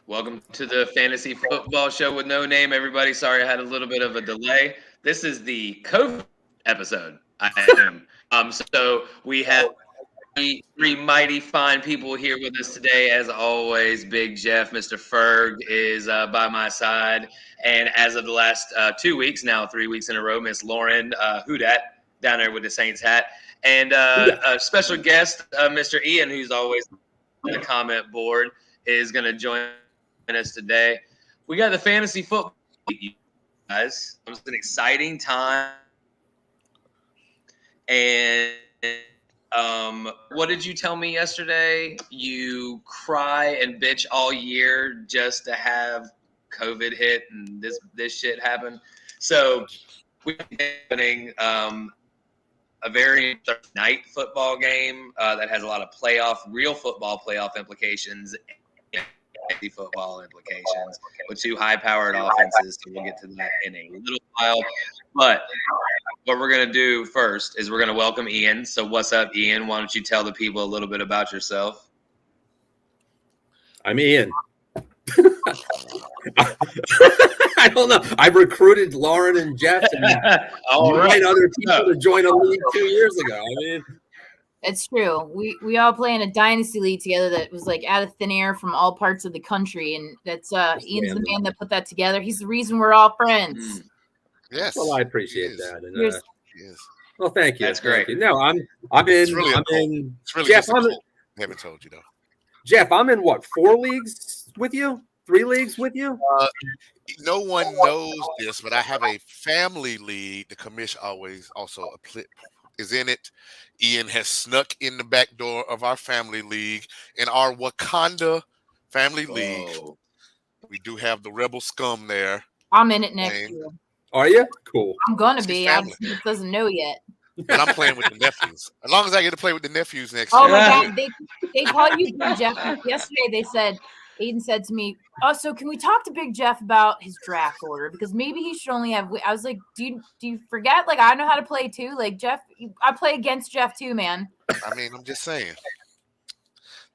Welcome to the fantasy football show with no name, everybody. Sorry, I had a little bit of a delay. This is the COVID episode, I assume. So we have three mighty fine people here with us today. As always, Big Jeff, Mr. Ferg is by my side, and as of the last 2 weeks, now 3 weeks in a row, Miss Lauren Hudat down there with the Saints hat, and a special guest, Mr. Ian, who's always on the comment board, is going to join us today. We got the fantasy football, guys. It's an exciting time. And what did you tell me yesterday? You cry and bitch all year just to have COVID hit and this shit happen. So we're having a very night football game that has a lot of real football playoff implications. Football implications with two high-powered offenses. So we'll get to that in a little while. But what we're going to do first is we're going to welcome Ian. So what's up, Ian? Why don't you tell the people a little bit about yourself? I'm Ian. I don't know. I recruited Lauren and Jeff and other people to join a league 2 years ago. I mean, it's true. We all play in a dynasty league together that was like out of thin air from all parts of the country, and that's Ian's the man that put that together. He's the reason we're all friends. Yes. Well, I appreciate that. And, yes. Well, thank you. That's great. You. No, I'm in. It's really Jeff, I haven't told you though. Jeff, I'm in what, 4 leagues with you? 3 leagues with you? No one knows this, but I have a family league. The commission also is in it. Ian has snuck in the back door of our family league. In our Wakanda family league, we do have the Rebel Scum there. I'm in it next year. Are you? Cool. I'm gonna be. I just doesn't know yet. And I'm playing with the nephews. As long as I get to play with the nephews next year. Oh my God, they call you Big Jeff. Yesterday Aiden said to me, "Oh, so can we talk to Big Jeff about his draft order? Because maybe he should only have." I was like, "Do you forget? Like, I know how to play too. Like, Jeff, I play against Jeff too, man." I mean, I'm just saying,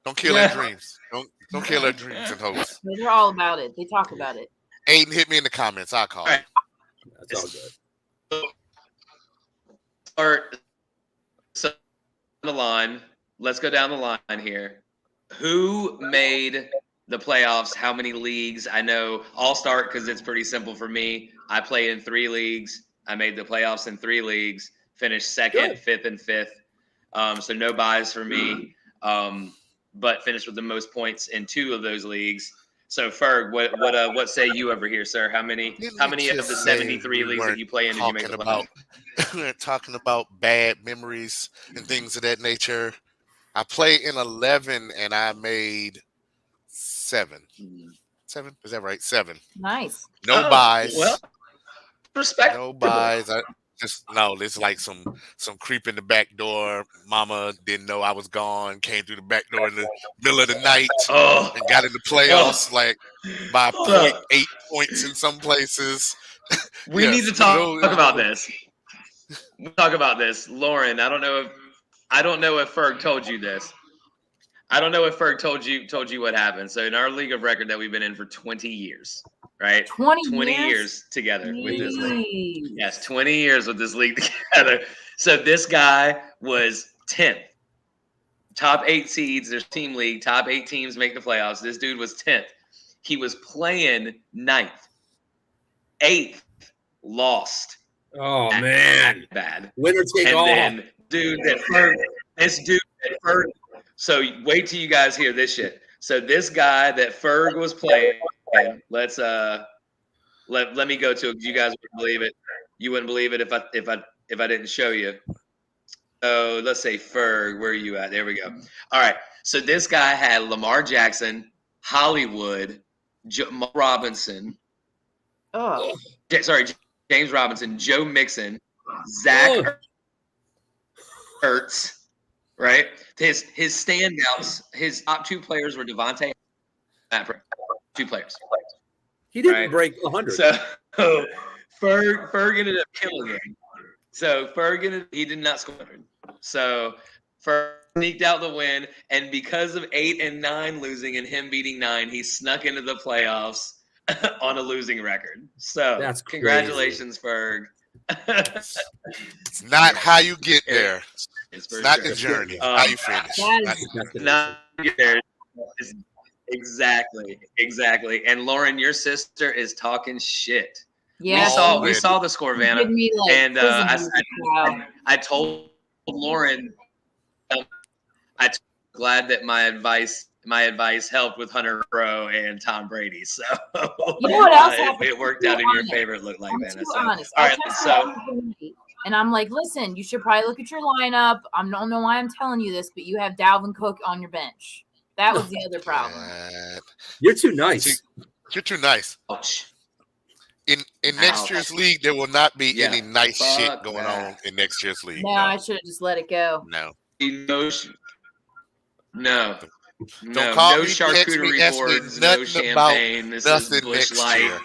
don't kill their dreams. Don't kill their dreams and hopes. They're all about it. They talk about it. Aiden, hit me in the comments. I'll call. Right. That's all good. So the line. Let's go down the line here. Who made the playoffs? How many leagues? I know I'll start because it's pretty simple for me. I play in 3 leagues. I made the playoffs in 3 leagues, finished second, fifth, and fifth. So no buys for me, but finished with the most points in 2 of those leagues. So Ferg, what say you over here, sir? How many of the 73 leagues that you play in did you make the playoffs? We're talking about bad memories and things of that nature. I play in 11 and I made 7. 7? Is that right? 7. Nice. No buys. Well, respect. No buys. It's like some creep in the back door. Mama didn't know I was gone. Came through the back door in the middle of the night and got in the playoffs like by 0.8 points in some places. We need to talk about this. We'll talk about this, Lauren. I don't know if Ferg told you this. I don't know if Ferg told you what happened. So in our league of record that we've been in for 20 years, right? 20 years together with this league. Yes, 20 years with this league together. So this guy was 10th. Top 8 seeds, there's team league, top 8 teams make the playoffs. This dude was 10th. He was playing 9th. 8th, lost. Oh, man. Bad. Winner take all. And then, this dude that Ferg. So wait till you guys hear this shit. So this guy that Ferg was playing, let's let me go to it. You guys wouldn't believe it. You wouldn't believe it if I didn't show you. So let's say Ferg, where are you at? There we go. All right. So this guy had Lamar Jackson, Hollywood, Robinson. James Robinson, Joe Mixon, Zach Ertz, right? His standouts, his top 2 players were Devontae and 2 players. He didn't break 100. So Ferg ended up killing him. So he did not score 100. So Ferg sneaked out the win, and because of 8 and 9 losing and him beating 9, he snuck into the playoffs on a losing record. So That's congratulations, Ferg. It's not how you get there. It's It's not sure. the journey. How you finish. Not there. Exactly. And Lauren, your sister is talking shit. Yeah, we saw the score, Vanna, me, like, and I told Lauren, I'm glad that my advice helped with Hunter Rowe and Tom Brady. So you know what else it worked out in your favor. It looked like, Vanna. So, honest. all right, so. And I'm like, listen, you should probably look at your lineup. I don't know why I'm telling you this, but you have Dalvin Cook on your bench. That was the other problem. You're too nice. You're too nice. Ouch. In next year's league, there will not be any nice shit going on in next year's league. No, I should have just let it go. No. No. Don't call no me, charcuterie text me, boards, nothing no champagne. This is nothing Bush next Light. year.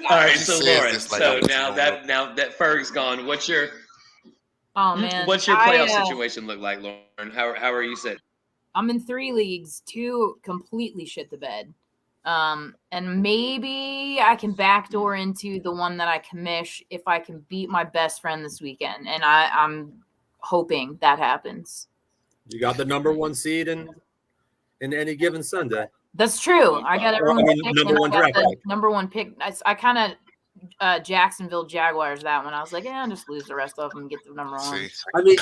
All right, so Lauren, now that Ferg's gone, what's your playoff situation look like, Lauren? How are you sitting? I'm in 3 leagues, 2 completely shit the bed. And maybe I can backdoor into the one that I commish if I can beat my best friend this weekend. And I'm hoping that happens. You got the number 1 seed in any given Sunday. That's true. I got number 1 draft pick. Number 1 pick. I kind of Jacksonville Jaguars that one. I was like, I'll just lose the rest of them and get the number 1. I mean,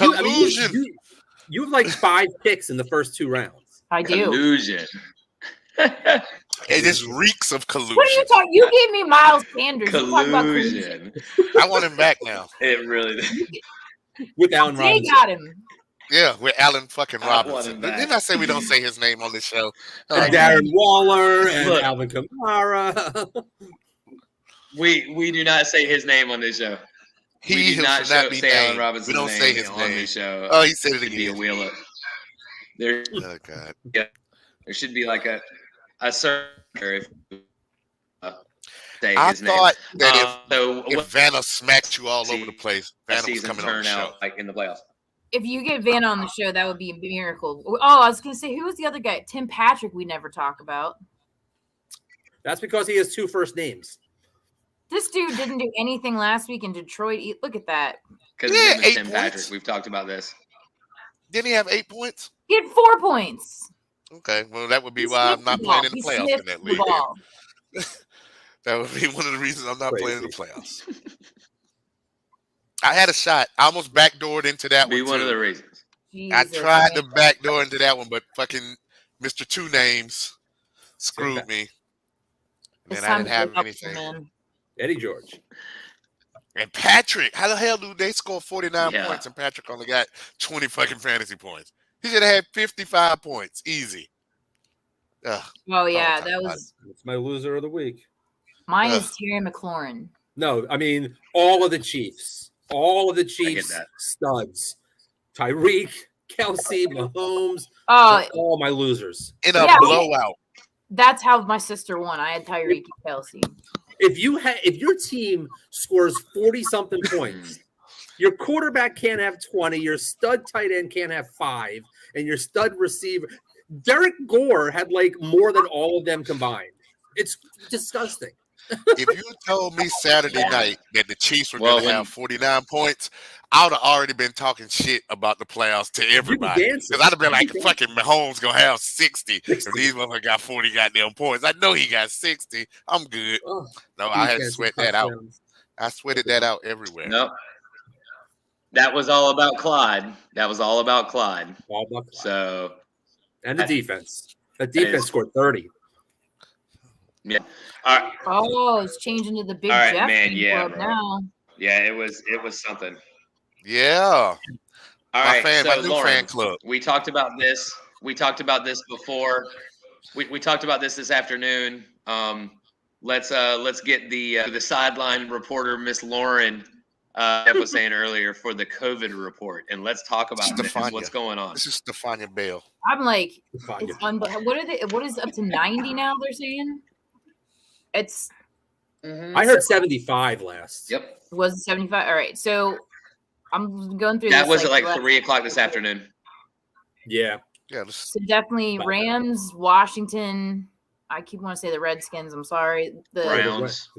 you have like 5 picks in the first 2 rounds. I do. Collusion. It just reeks of collusion. What are you talking? You gave me Miles Sanders. Collusion. I want him back now. It really did. With Allen Robinson. They got him. Yeah, with Allen fucking Robinson. Didn't I say we don't say his name on this show? And Darren Waller and Alvin Kamara. We do not say his name on this show. He should not be say named. Allen Robinson's We don't say his on name. this show. Oh, he said it Be a again. wheeler. There, Oh God. there should be like a searcher if say I his name. thought that So if Vanna smacked you all over the place, Vanna was season coming on the turn show. out like in the playoffs. If you get Vanna on the show, that would be a miracle. Oh, I was going to say, who was the other guy? Tim Patrick, we never talk about. That's because he has 2 first names. This dude didn't do anything last week in Detroit. Look at that. Because Yeah, his name is 8 Tim points. Patrick. We've talked about this. Didn't he have 8 points? He had 4 points. Okay, well that would be He why I'm sniffed not the playing ball. in the He playoffs in sniffed that the league. ball. That would be one of the reasons I'm not playing in the Crazy. playoffs. I had a shot. I almost backdoored into that Be one one too. of the reasons. I Jesus, tried to man. backdoor into that one, but fucking Mr. Two Names screwed me. And It's then I time didn't to have give up, anything. man. Eddie George. And Patrick, how the hell do they score 49 Yeah. points and Patrick only got 20 fucking fantasy points? He should have had 55 points. Easy. Ugh. Oh, yeah. time That about was It's my loser of the week. mine Ugh. is Terry McLaurin. No, I mean all of the Chiefs. All of the get Chiefs that. studs. Tyreek, Kelsey, Mahomes. Oh, All my losers. In a Yeah. blowout. that's how my sister won. I had Tyreek and Kelsey. If your team scores 40-something points, your quarterback can't have 20, your stud tight end can't have 5, and your stud receiver Derek Gore had like more than all of them combined. It's disgusting. If you told me Saturday night that the Chiefs were Well, going to have 49 points, I would have already been talking shit about the playoffs to everybody. dancing. Because I'd have been like, You fucking Mahomes going to have 60. If these motherfuckers got 40 goddamn points, I know he got 60. I'm good. Oh, No, I had to defensive sweat that out. touchdowns. I sweated that out everywhere. Nope. That was all about Clyde. All about Clyde. So And the defense. The defense scored 30. yeah. All right. Oh, it's changing to the Big All right, Jeff man, team yeah, club bro. now. Yeah, it was something. Yeah. All right, my so new Lauren, fan club. we talked about this. We talked about this before. We talked about this afternoon. Let's get the sideline reporter, Miss Lauren, Jeff was saying earlier, for the COVID report, and let's talk about this. Stefania. What's going on? This is Stefania Bell. I'm like, Fine. it's what is up to 90 now? They're saying it's I heard 75 last. Yep. Was it 75? All right. So I'm going through That this. was at like do I- 3 o'clock this afternoon. Yeah. Yeah. So definitely Rams, Washington. I keep wanting to say the Redskins. I'm sorry. The Browns.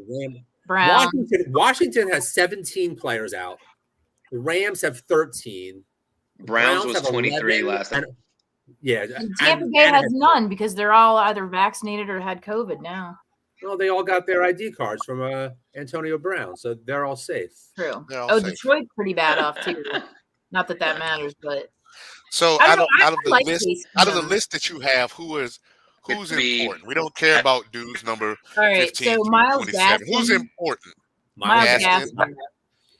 Browns. Washington has 17 players out. The Rams have 13. Browns was have 23 11, last time. Yeah. And Tampa Bay has none because they're all either vaccinated or had COVID now. Well, they all got their ID cards from Antonio Brown, so they're all safe. True. They're all Oh, safe. Detroit's pretty bad off too. Not that matters, but So I out don't of know, the I like list, Case out of the Keenum. list that you have, who's Be- important? We don't care about dudes number all right. 15 So through Miles 27. Who's Gaskin. important? Miles Gaskin. Gaskin.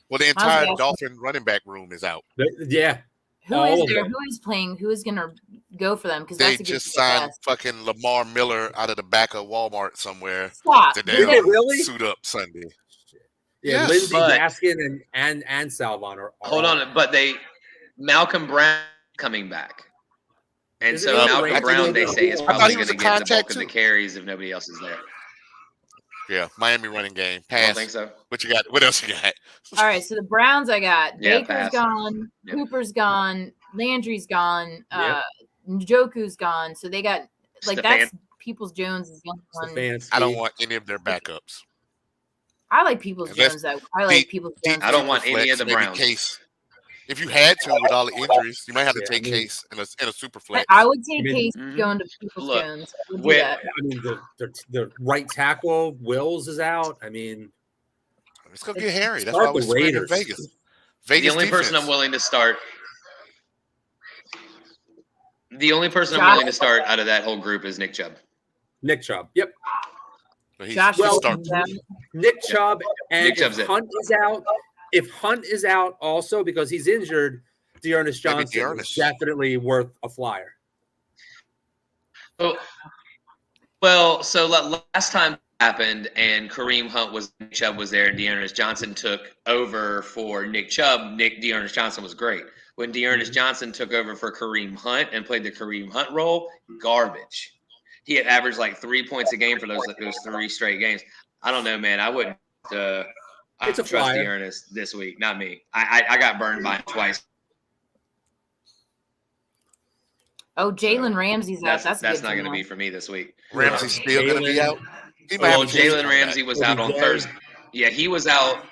Well, the entire Gaskin. Dolphin running back room is out. Yeah. Who all is of there? them. Who is playing? Who is going to go for them? Because They that's a good just signed guess. fucking Lamar Miller out of the back of Walmart somewhere. Stop. Did Did they really? suit up Sunday? Yeah, Yes, Lindsey but- Gaskin and Salvon are Hold on, but Malcolm Brown coming back. And Isn't so he Malcolm ranked Brown, in they the- say, is I thought probably he was going to a get the bulk contact of the too. carries if nobody else is there. Yeah, Miami running game. I don't Pass. think so. What you got? What else you got? All right. So the Browns, I got Yeah, Baker's pass. gone, Yep. Cooper's gone, Landry's gone, Yep. Njoku's gone. So they got like that's Peoples Jones is the only one. Stefanski. I don't want any of their backups. I like Peoples Unless Jones though. I like Peoples Jones. I don't want any of the Maybe Browns. Case. If you had to with all the injuries, you might have to Yeah, take I mean- Case in a super flex. I would take I mean- Case Mhm. going to Peoples Look, Jones. I would do with- that. I mean, the right tackle Wills is out. I mean, It's gonna get hairy. That's start why we the spread in Raiders. Vegas. The Vegas only person defense. I'm willing to start. The only person I'm Josh- willing to start out of that whole group is Nick Chubb. Nick Chubb. Yep. But he's Josh well, start. Nick Chubb. And Nick Chubb's if it. Hunt is out, if Hunt is out also because he's injured, Dearness Johnson is Dearness. definitely worth a flyer. Oh, well, so last time happened, and Kareem Hunt Nick Chubb was there, and Dearness Johnson took over for Nick Chubb. Dearness Johnson was great. When Dearness Johnson took over for Kareem Hunt and played the Kareem Hunt role, garbage. He had averaged like 3 points a game for those 3 straight games. I don't know, man. I wouldn't. I It's a trust flyer. Dearness this week, not me. I got burned by him twice. Oh, Jalen Ramsey's out. That's That's not going to be for me this week. Ramsey's still gonna be out. He might Well, have a chance to Jalen come Ramsey back. was out on OBJ. Thursday. Yeah, he was out.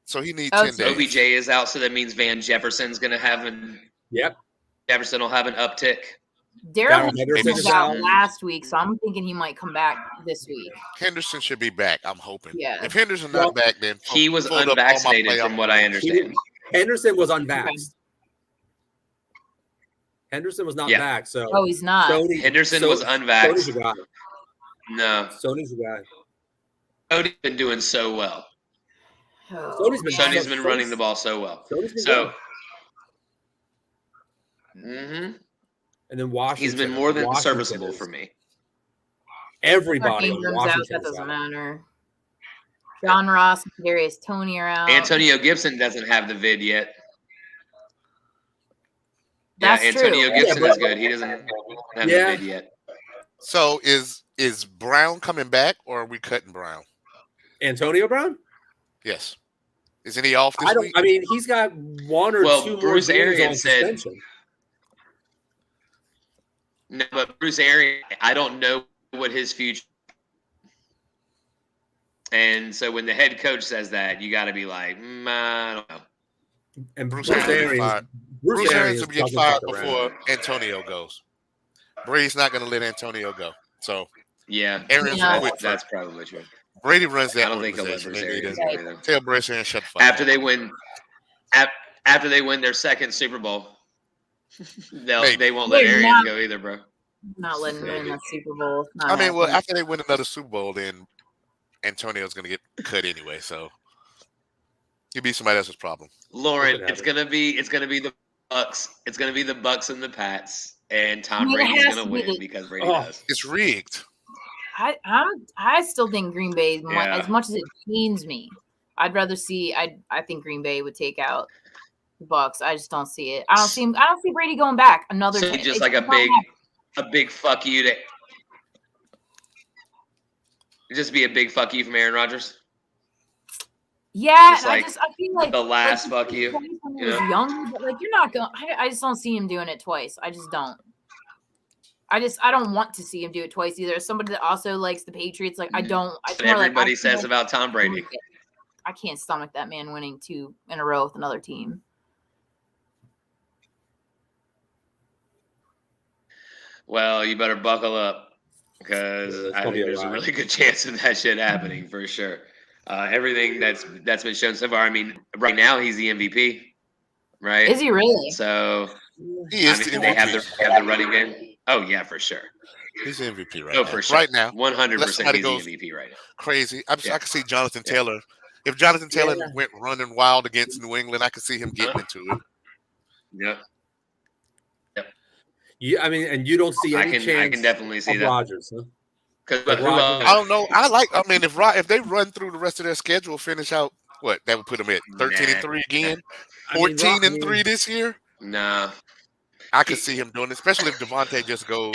So he needs Oh, 10 so days. OBJ is out, so that means Van Jefferson's going to have Yep. Jefferson will have an uptick. Daryl Darren Henderson Henderson was is out out. last week, so I'm thinking he might come back this week. Henderson should be back. I'm hoping. Yeah. If Henderson's Well, not back, then He was fold up all my unvaccinated, playoff from what I players. understand. Henderson was unvaxxed. Henderson was not Yeah. back, so Oh, he's not. Sony- Henderson so- was Sony's unvaxxed. the guy. No, Sony's the guy. Cody's been doing so well. Oh, Sony's been- man. Sonny's been running the ball so well. Sony's been So, good. and then Washington. he's been more than Washington serviceable is- for me. Everybody Mark on Ingram's out. Washington That is doesn't out. matter. John Ross and Darius Tony are out. Antonio Gibson doesn't have the vid yet. That's yeah, Antonio true. Gibson Yeah, is but- good. He doesn't have Yeah. the vid yet. So is Brown coming back, or are we cutting Brown? Antonio Brown? Yes. Isn't he off this I don't. week? I mean, he's got one or Well, two Bruce more games Arians on said- suspension. No, but Bruce Arians, I don't know what his future. And so when the head coach says that, you got to be like, I don't know. And Bruce Bruce, Arians will be Arians. fired. Bruce, Bruce Arians Arians will get doesn't fired fuck around. before Antonio goes. Brady's not going to let Antonio go. So Yeah, Arians Yeah. will quit that's first. probably true. Brady runs that I don't think he'll let organization. Bruce They need Arians to go either. tell Bruce Arians shut the fuck After up. they win, after they win their second Super Bowl, Maybe. they won't let They're Arians not- go either, bro. Not letting him win the Super Bowl. It's not I mean, well, happening. after they win another Super Bowl, then Antonio's going to get cut anyway. So he'll be somebody else's problem. Lauren, Look at it's gonna be the Bucks. It's gonna be the Bucks and the Pats, and Tom I mean, it Brady's has gonna to be win the- because Brady Oh. does. It's rigged. I still think Green Bay, Yeah. as much as it pains me, I'd rather see. I think Green Bay would take out the Bucks. I just don't see it. I don't see him. I don't see Brady going back another. So time. just It's like not happening. a big fuck you to. Just be a big fuck you from Aaron Rodgers. Yeah, Just and like I feel like the last like, fuck you. When he You was know? younger, but like you're not going. I just don't see him doing it twice. I just don't. I don't want to see him do it twice either. As somebody that also likes the Patriots, like I don't. That's what everybody says about Tom Brady. I can't stomach that man winning 2 in a row with another team. Well, you better buckle up because I think there's a really good chance of that shit happening for sure. Everything that's been shown so far. I mean, right now he's the MVP, right? Is he really? So He is. I mean, they have the running game. Oh yeah, for sure. He's the MVP right Oh, now. for sure. Right now, 100%. He's the goes MVP right now. crazy. I can see Jonathan Taylor. If Jonathan Taylor went running wild against New England, I could see him getting into it. Yep. I mean, and you don't see any chance. I can definitely see that. Rodgers, huh? I don't know. I mean, if they run through the rest of their schedule, finish out what that would put them at 13-3 again, 14-3 this year. Nah. I could see him doing it, especially if Devontae just goes.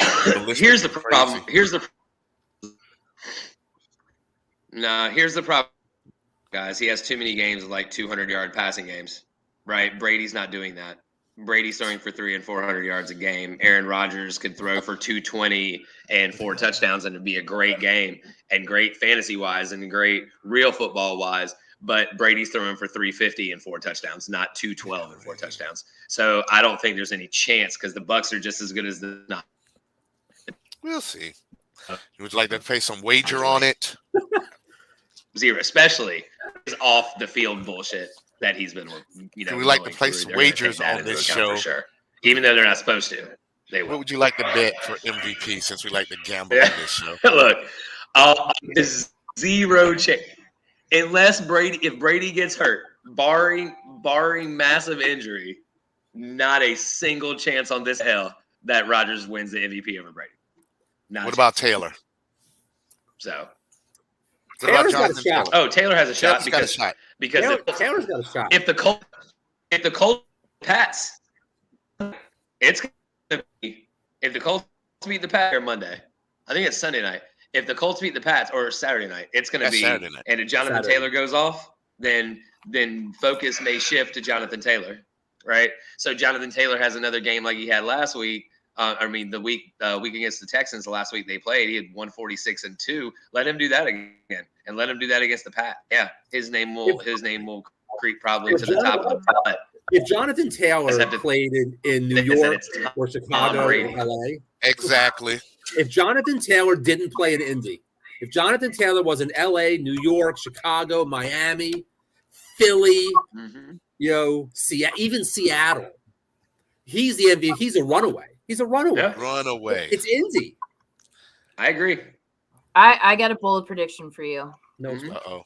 Here's the problem. Here's the problem, guys. He has too many games of like 200-yard passing games, right? Brady's not doing that. Brady's throwing for 300 and 400 yards a game. Aaron Rodgers could throw for 220 and 4 touchdowns, and it'd be a great game and great fantasy-wise and great real football-wise. But Brady's throwing for 350 and 4 touchdowns, not 212 and 4 touchdowns. So I don't think there's any chance because the Bucs are just as good as the. Not. We'll see. Would you like to pay some wager on it? Zero, especially his off the field bullshit that he's been. We like to place wagers on this show, for sure. Even though they're not supposed to. They will. What would you like to bet for MVP since we like to gamble on this show? Look, there's zero chance. Unless if Brady gets hurt, barring massive injury, not a single chance on this hell that Rodgers wins the MVP over Brady. What about Taylor? So Taylor's got a shot. Oh, Taylor has a shot because Taylor's got a shot. If the Colts Pats, it's gonna be if the Colts beat the Pats on Monday. I think it's Sunday night. If the Colts beat the Pats or Saturday night, it's going to be Saturday night. And if Jonathan Taylor goes off, then focus may shift to Jonathan Taylor, right? So Jonathan Taylor has another game like he had last week. The week against the Texans, the last week they played, he had 146-2. Let him do that again, and let him do that against the Pats. Yeah, his name will creep probably to the top of the butt. If Jonathan Taylor played in New York or Chicago or LA, exactly. If Jonathan Taylor didn't play in Indy, if Jonathan Taylor was in LA, New York, Chicago, Miami, Philly, even Seattle, he's the MVP. He's a runaway. He's a runaway. Yeah. Runaway. It's Indy. I agree. I got a bold prediction for you. No. Uh-oh.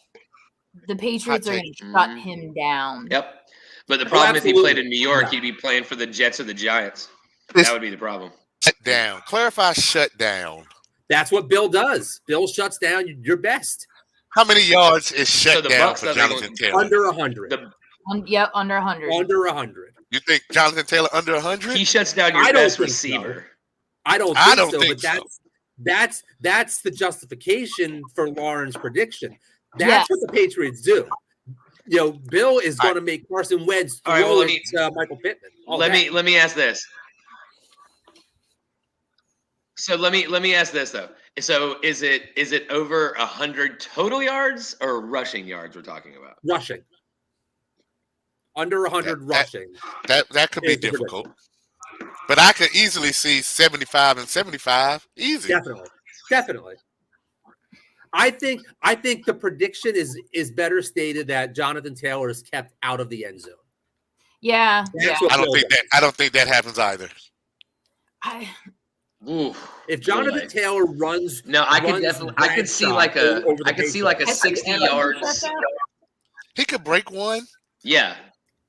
The Patriots are going to shut him down. Yep. But the problem if he played in New York, he'd be playing for the Jets or the Giants. That would be the problem. Shut down. Clarify shut down. That's what Bill does. Bill shuts down your best. How many yards is shut down for Jonathan Taylor? Under 100. Under 100. Under 100. You think Jonathan Taylor under 100? He shuts down your best receiver. I don't think so. That's the justification for Lauren's prediction. That's what the Patriots do. Bill is going to make Carson Wentz throw Michael Pittman. Let me ask this. So let me ask this though. So is it over 100 total yards or rushing yards we're talking about? Rushing. Under 100 rushing. That could be difficult. But I could easily see 75 and 75. Easy. Definitely. I think the prediction is better stated that Jonathan Taylor is kept out of the end zone. Yeah. I don't think that happens either. If Jonathan Taylor runs, I could see like a 60 yards. He could break one. Yeah.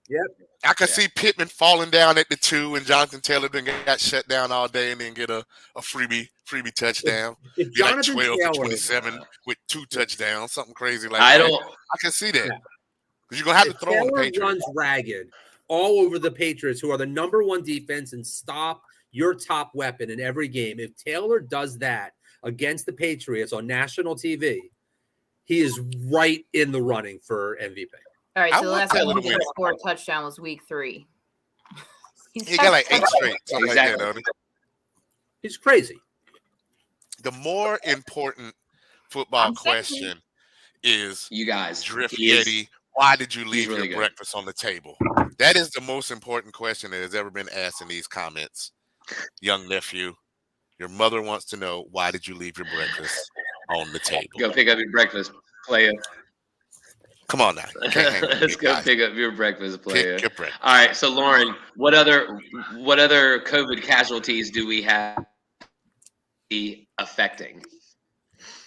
Yep. I could see Pittman falling down at the 2 and Jonathan Taylor then got shut down all day and then get a freebie touchdown. If Jonathan like 12 Taylor, for 27 with 2 touchdowns, something crazy like that. I can see that. Because you're going to have to throw on the Patriots. Runs ragged all over the Patriots, who are the number 1 defense, and stop your top weapon in every game. If Taylor does that, against the Patriots on national TV, he is right in the running for MVP. All right, I so the want last time Taylor he to win. scored a touchdown was week 3. He got like 8 straight. Something like that, Exactly. don't he? He's crazy. The more important football I'm saying- question is, You guys, Drift he is- Yeti, why did you leave really your good. breakfast on the table? That is the most important question that has ever been asked in these comments. Young nephew, your mother wants to know, why did you leave your breakfast on the table? Go pick up your breakfast, player. Come on now. You can't hang with Let's me, go guys. pick up your breakfast, player. Pick your breakfast. All right, so Lauren, what other COVID casualties do we have affecting?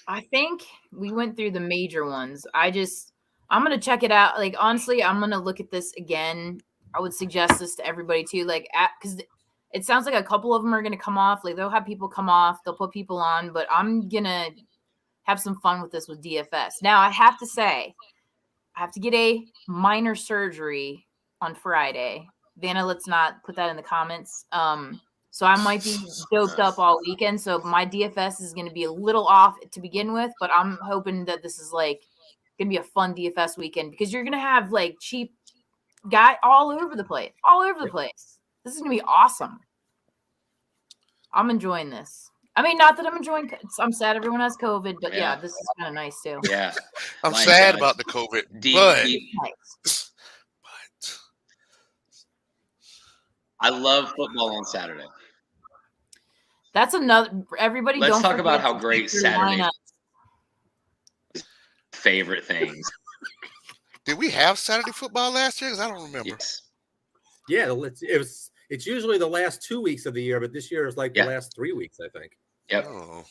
I think we went through the major ones. I'm going to check it out. Like, honestly, I'm going to look at this again. I would suggest this to everybody too. Like, because it sounds like a couple of them are going to come off. Like, they'll have people come off. They'll put people on. But I'm going to have some fun with this with DFS. Now, I have to say, I have to get a minor surgery on Friday. Vanna, let's not put that in the comments. So I might be doped up all weekend. So my DFS is going to be a little off to begin with, but I'm hoping that this is like going to be a fun DFS weekend because you're going to have like cheap guy all over the place. This is going to be awesome. I'm enjoying this. I mean, not that I'm enjoying. I'm sad everyone has COVID, but yeah, this is kind of nice too. Yeah, I'm sad about the COVID, but I love football on Saturday. That's another. Everybody, Let's don't talk about forget how to great keep your Saturday lineups. Favorite things. did we have Saturday football last year? Because I don't remember. Yes. Yeah, it's usually the last 2 weeks of the year, but this year is like the last 3 weeks, I think. Yep. Oh.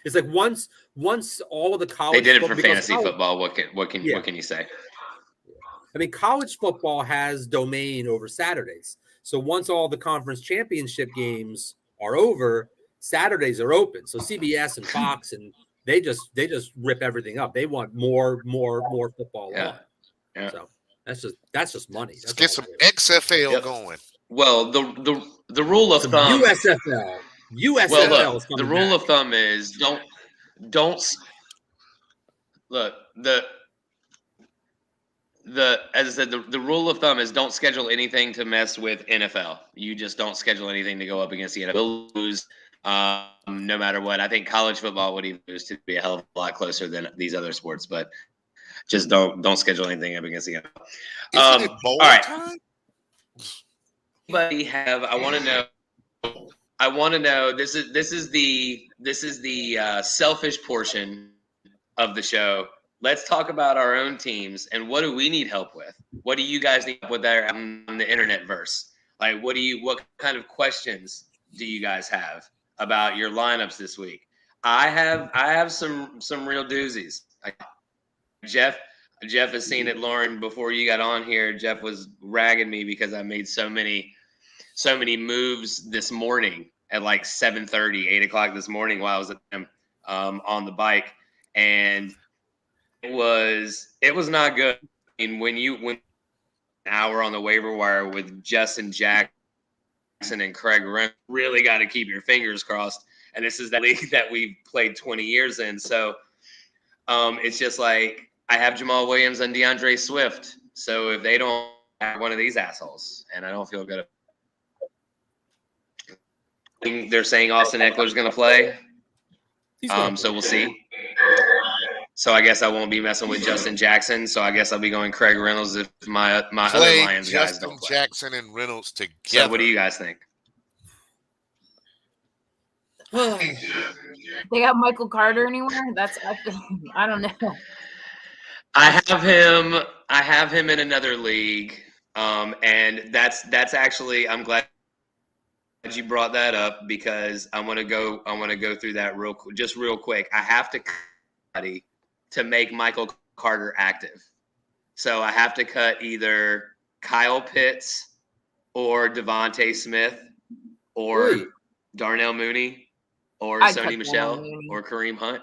It's like once all of the college. They did it for fantasy football. What can you say? I mean, college football has domain over Saturdays. So once all the conference championship games are over, Saturdays are open. So CBS and Fox and they just rip everything up. They want more football on. Yeah. So that's just money. Let's get some XFL going. Well, the rule of thumb. USFL. Well, look, the rule of thumb is don't look as I said, the rule of thumb is don't schedule anything to mess with NFL. You just don't schedule anything to go up against the NFL. We'll lose no matter what. I think college football would even lose to be a hell of a lot closer than these other sports, but just don't schedule anything up against the NFL. Isn't it bowl time? Anybody have? I want to know. This is the selfish portion of the show. Let's talk about our own teams and what do we need help with? What do you guys need help with there on the internet verse? Like, what kind of questions do you guys have about your lineups this week? I have some real doozies. Jeff has seen it. Lauren, before you got on here, Jeff was ragging me because I made so many moves this morning at like 7:30, 8 o'clock this morning while I was at them on the bike, and it was not good. I mean, when an hour on the waiver wire with Justin Jackson and Craig Reynolds, really got to keep your fingers crossed. And this is that league that we've played 20 years in, so it's just like I have Jamal Williams and DeAndre Swift. So if they don't have one of these assholes, and I don't feel good. They're saying Austin Eckler's going to play. So we'll see. So I guess I won't be messing with Justin Jackson. So I guess I'll be going Craig Reynolds if my other Lions guys don't play. Justin Jackson and Reynolds together. So what do you guys think? They got Michael Carter anywhere? I don't know. I have him in another league, and that's actually I'm glad you brought that up because I want to go through that real quick. I have to make Michael Carter active, so I have to cut either Kyle Pitts or Devontae Smith or Darnell Mooney or Sony Michel or Kareem Hunt.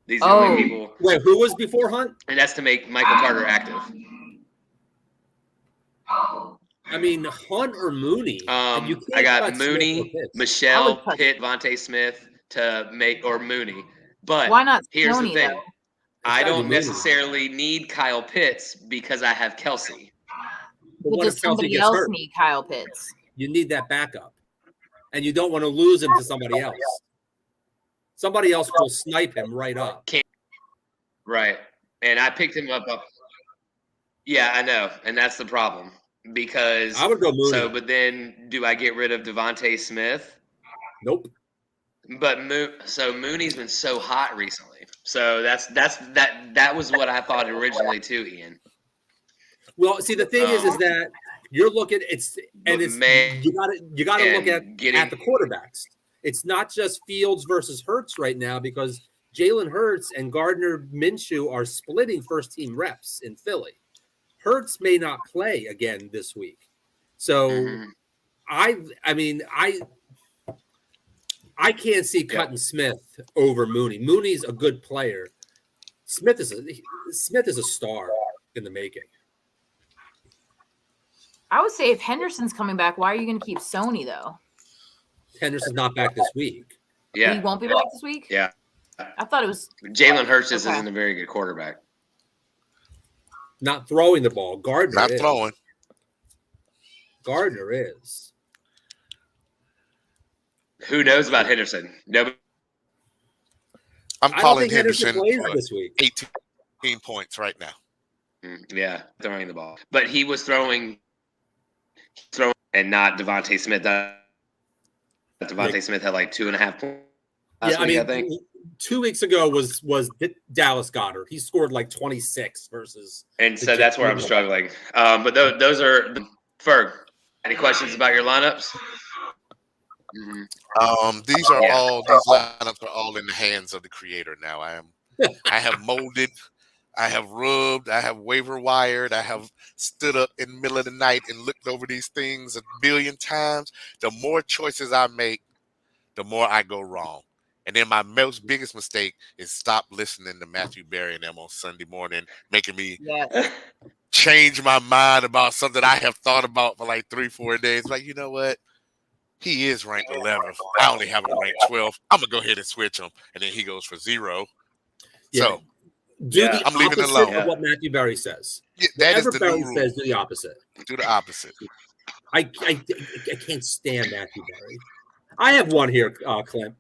These are the only people. Wait, who was before Hunt? And that's to make Michael Carter active. I mean, Hunt or Mooney. I got Mooney, Michelle, Pitt, Devontae Smith, to make or Mooney. But Why not here's Stoney, the thing. though? I gotta be don't Mooney. necessarily need Kyle Pitts because I have Kelsey. But But what does if Kelsey somebody gets else hurt? need Kyle Pitts? You need that backup, and you don't want to lose him to somebody else. Somebody else will snipe him right up. Right. And I picked him up. Yeah, I know. And that's the problem. Because I would go Mooney. but then do I get rid of Devontae Smith? Nope. But Mooney's been so hot recently. So that was what I thought originally too, Ian. Well, see, the thing is that you're looking. You got to look at the quarterbacks. It's not just Fields versus Hurts right now because Jalen Hurts and Gardner Minshew are splitting first-team reps in Philly. Hurts may not play again this week, so I can't see cutting Smith over Mooney. Mooney's a good player. Smith is a star in the making. I would say if Henderson's coming back, why are you going to keep Stoney though? Henderson's not back this week. Yeah. He won't be back this week? Yeah. I thought it was Jalen Hurts isn't a very good quarterback. Not throwing the ball. Gardner Not is. throwing. Gardner is. Who knows about Henderson? Nobody. I'm calling Henderson plays for this week. 18 points right now. Yeah, throwing the ball. But he was throwing and not Devontae Smith. Devontae Smith had like 2.5 points last week, I think. 2 weeks ago was Dallas Goedert. He scored like 26 versus. And so that's where I'm struggling. But those are Ferg. Any questions about your lineups? These lineups are all in the hands of the creator now. I have molded, I have rubbed, I have waiver wired, I have stood up in the middle of the night and looked over these things a billion times. The more choices I make, the more I go wrong. And then my most biggest mistake is stop listening to Matthew Berry and them on Sunday morning, making me change my mind about something I have thought about for like 3-4 days. Like, you know what? He is ranked 11th. I only have him ranked 12th. I'm going to go ahead and switch him. And then he goes for 0. Yeah. So I'm leaving it alone. Of what Matthew Berry says. Yeah, that is the Berry new rule. says, do the opposite. Do the opposite. I can't stand Matthew Berry. I have one here, Clint.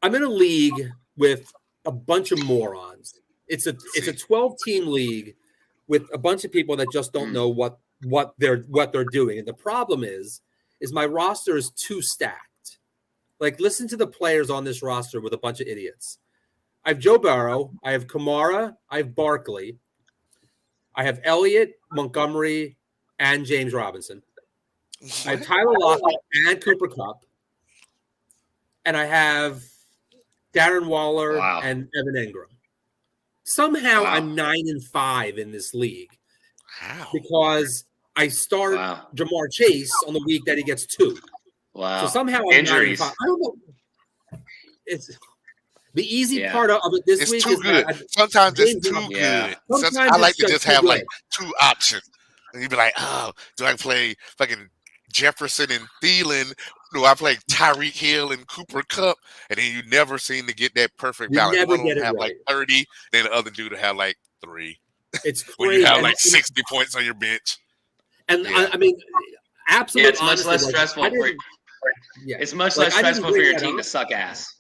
I'm in a league with a bunch of morons. It's a 12-team league with a bunch of people that just don't know what they're doing. And the problem is my roster is too stacked. Like, listen to the players on this roster with a bunch of idiots. I have Joe Burrow, I have Kamara, I have Barkley, I have Elliott, Montgomery, and James Robinson. I have Tyler Lockett and Cooper Kupp. And I have Darren Waller and Evan Engram. Somehow I'm 9-5 in this league. Wow. Because I start Jamar Chase on the week that he gets 2. Wow. So somehow I'm injuries. 9-5. I don't know. It's the easy part of it this week too is good. Sometimes it's too good. Sometimes I like to it's just have good. like 2 options. And you'd be like, oh, do I play fucking Jefferson and Thielen? Do I play Tyreek Hill and Cooper Kupp? And then you never seem to get that perfect balance. Never One of get them it have right. like 30, then the other dude will have like 3. It's crazy. When you have like 60 points on your bench. And I mean, absolutely. Yeah, it's much less stressful for you. It's much less stressful for your team to suck ass.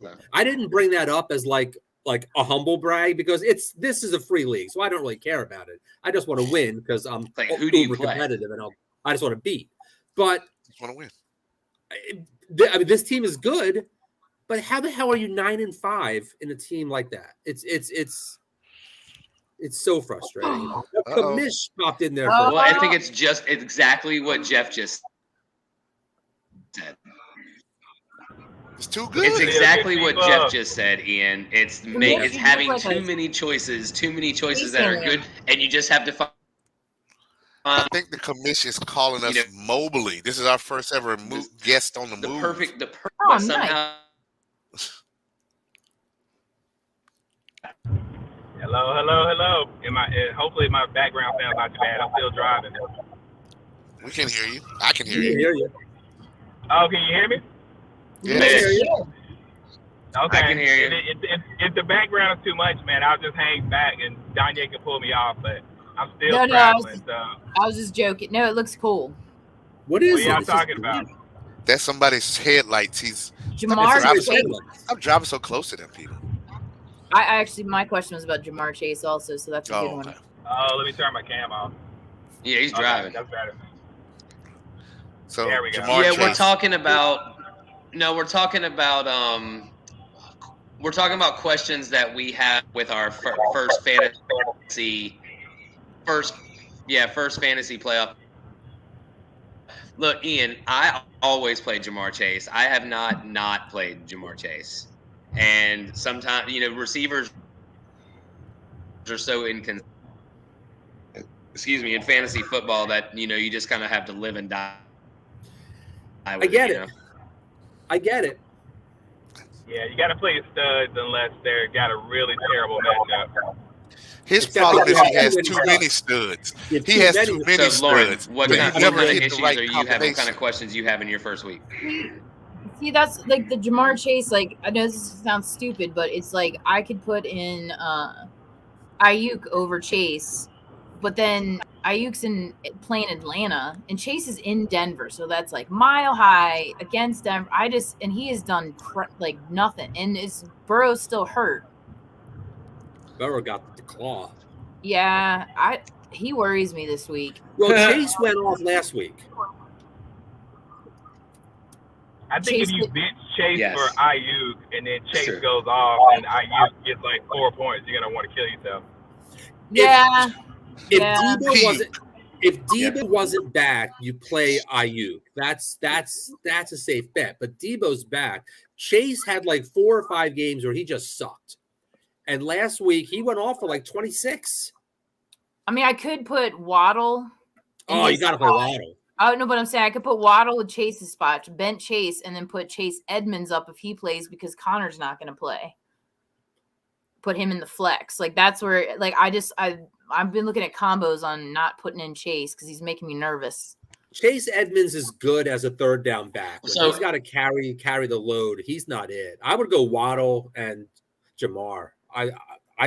So. I didn't bring that up as like a humble brag because this is a free league, so I don't really care about it. I just want to win because I'm like, who do you play? Competitive and I just want to beat. But just want to win. I mean, this team is good, but how the hell are you 9-5 in a team like that? It's so frustrating. Kamish popped in there. Well, I think it's just exactly what Jeff just said. It's too good. It's exactly what Jeff just said, Ian. It's having too many choices that are good, and you just have to find. I think the commission is calling us Mobley. This is our first ever guest on the move. Perfect. Nice. Hello. Hopefully my background sounds not too bad. I'm still driving. We can hear you. I can hear you. Oh, can you hear me? Yeah. Okay. I can hear you. If the background is too much, man, I'll just hang back and Danye can pull me off. But I'm still No, traveling. I was just joking. No, it looks cool. What is What it? y'all It's just talking about? That's somebody's headlights. Jamar driving Chase. so- I'm driving so close to them people. I actually, my question was about Jamar Chase also, so that's a good one. Okay. Oh, let me turn my cam off. Yeah, he's driving. That's better. So There we go. Jamar Yeah, Chase. we're talking about questions that we have with our first fantasy playoff. Look, Ian, I always played Jamar Chase. I have not played Jamar Chase. And sometimes, receivers are so inconsistent. In fantasy football that, you just kind of have to live and die. I get it. I get it. Yeah, you got to play studs unless they've got a really terrible matchup. His Except problem is that he has too too many many studs. You have He too has many. too many So, Lauren, studs. what but kind he never of hit issues the right are you having? What kind combination. of questions you have in your first week? See, that's like the Jamar Chase. Like, I know this sounds stupid, but it's like I could put in Ayuk over Chase, but then Ayuk's playing Atlanta, and Chase is in Denver, so that's like mile high against Denver. And he has done like nothing, and Burrow's still hurt. Burrow got the claw. Yeah, he worries me this week. Well, Chase went off last week. I think if you bench Chase Yes. for Ayuk and then Chase Sure. goes off and Ayuk gets like 4 points, you're gonna want to kill yourself. Yeah. If Debo wasn't back, you play Ayuk. That's a safe bet. But Debo's back. Chase had like 4 or 5 games where he just sucked. And last week he went off for like 26. I mean, I could put Waddle. Oh, you got to play Waddle. Oh, no, but I'm saying I could put Waddle with Chase's spot, bench Chase, and then put Chase Edmonds up if he plays because Connor's not going to play. Put him in the flex. Like, that's where, like, I've been looking at combos on not putting in Chase because he's making me nervous. Chase Edmonds is good as a third down back. When So he's got to carry the load. He's not it. I would go Waddle and Jamar. I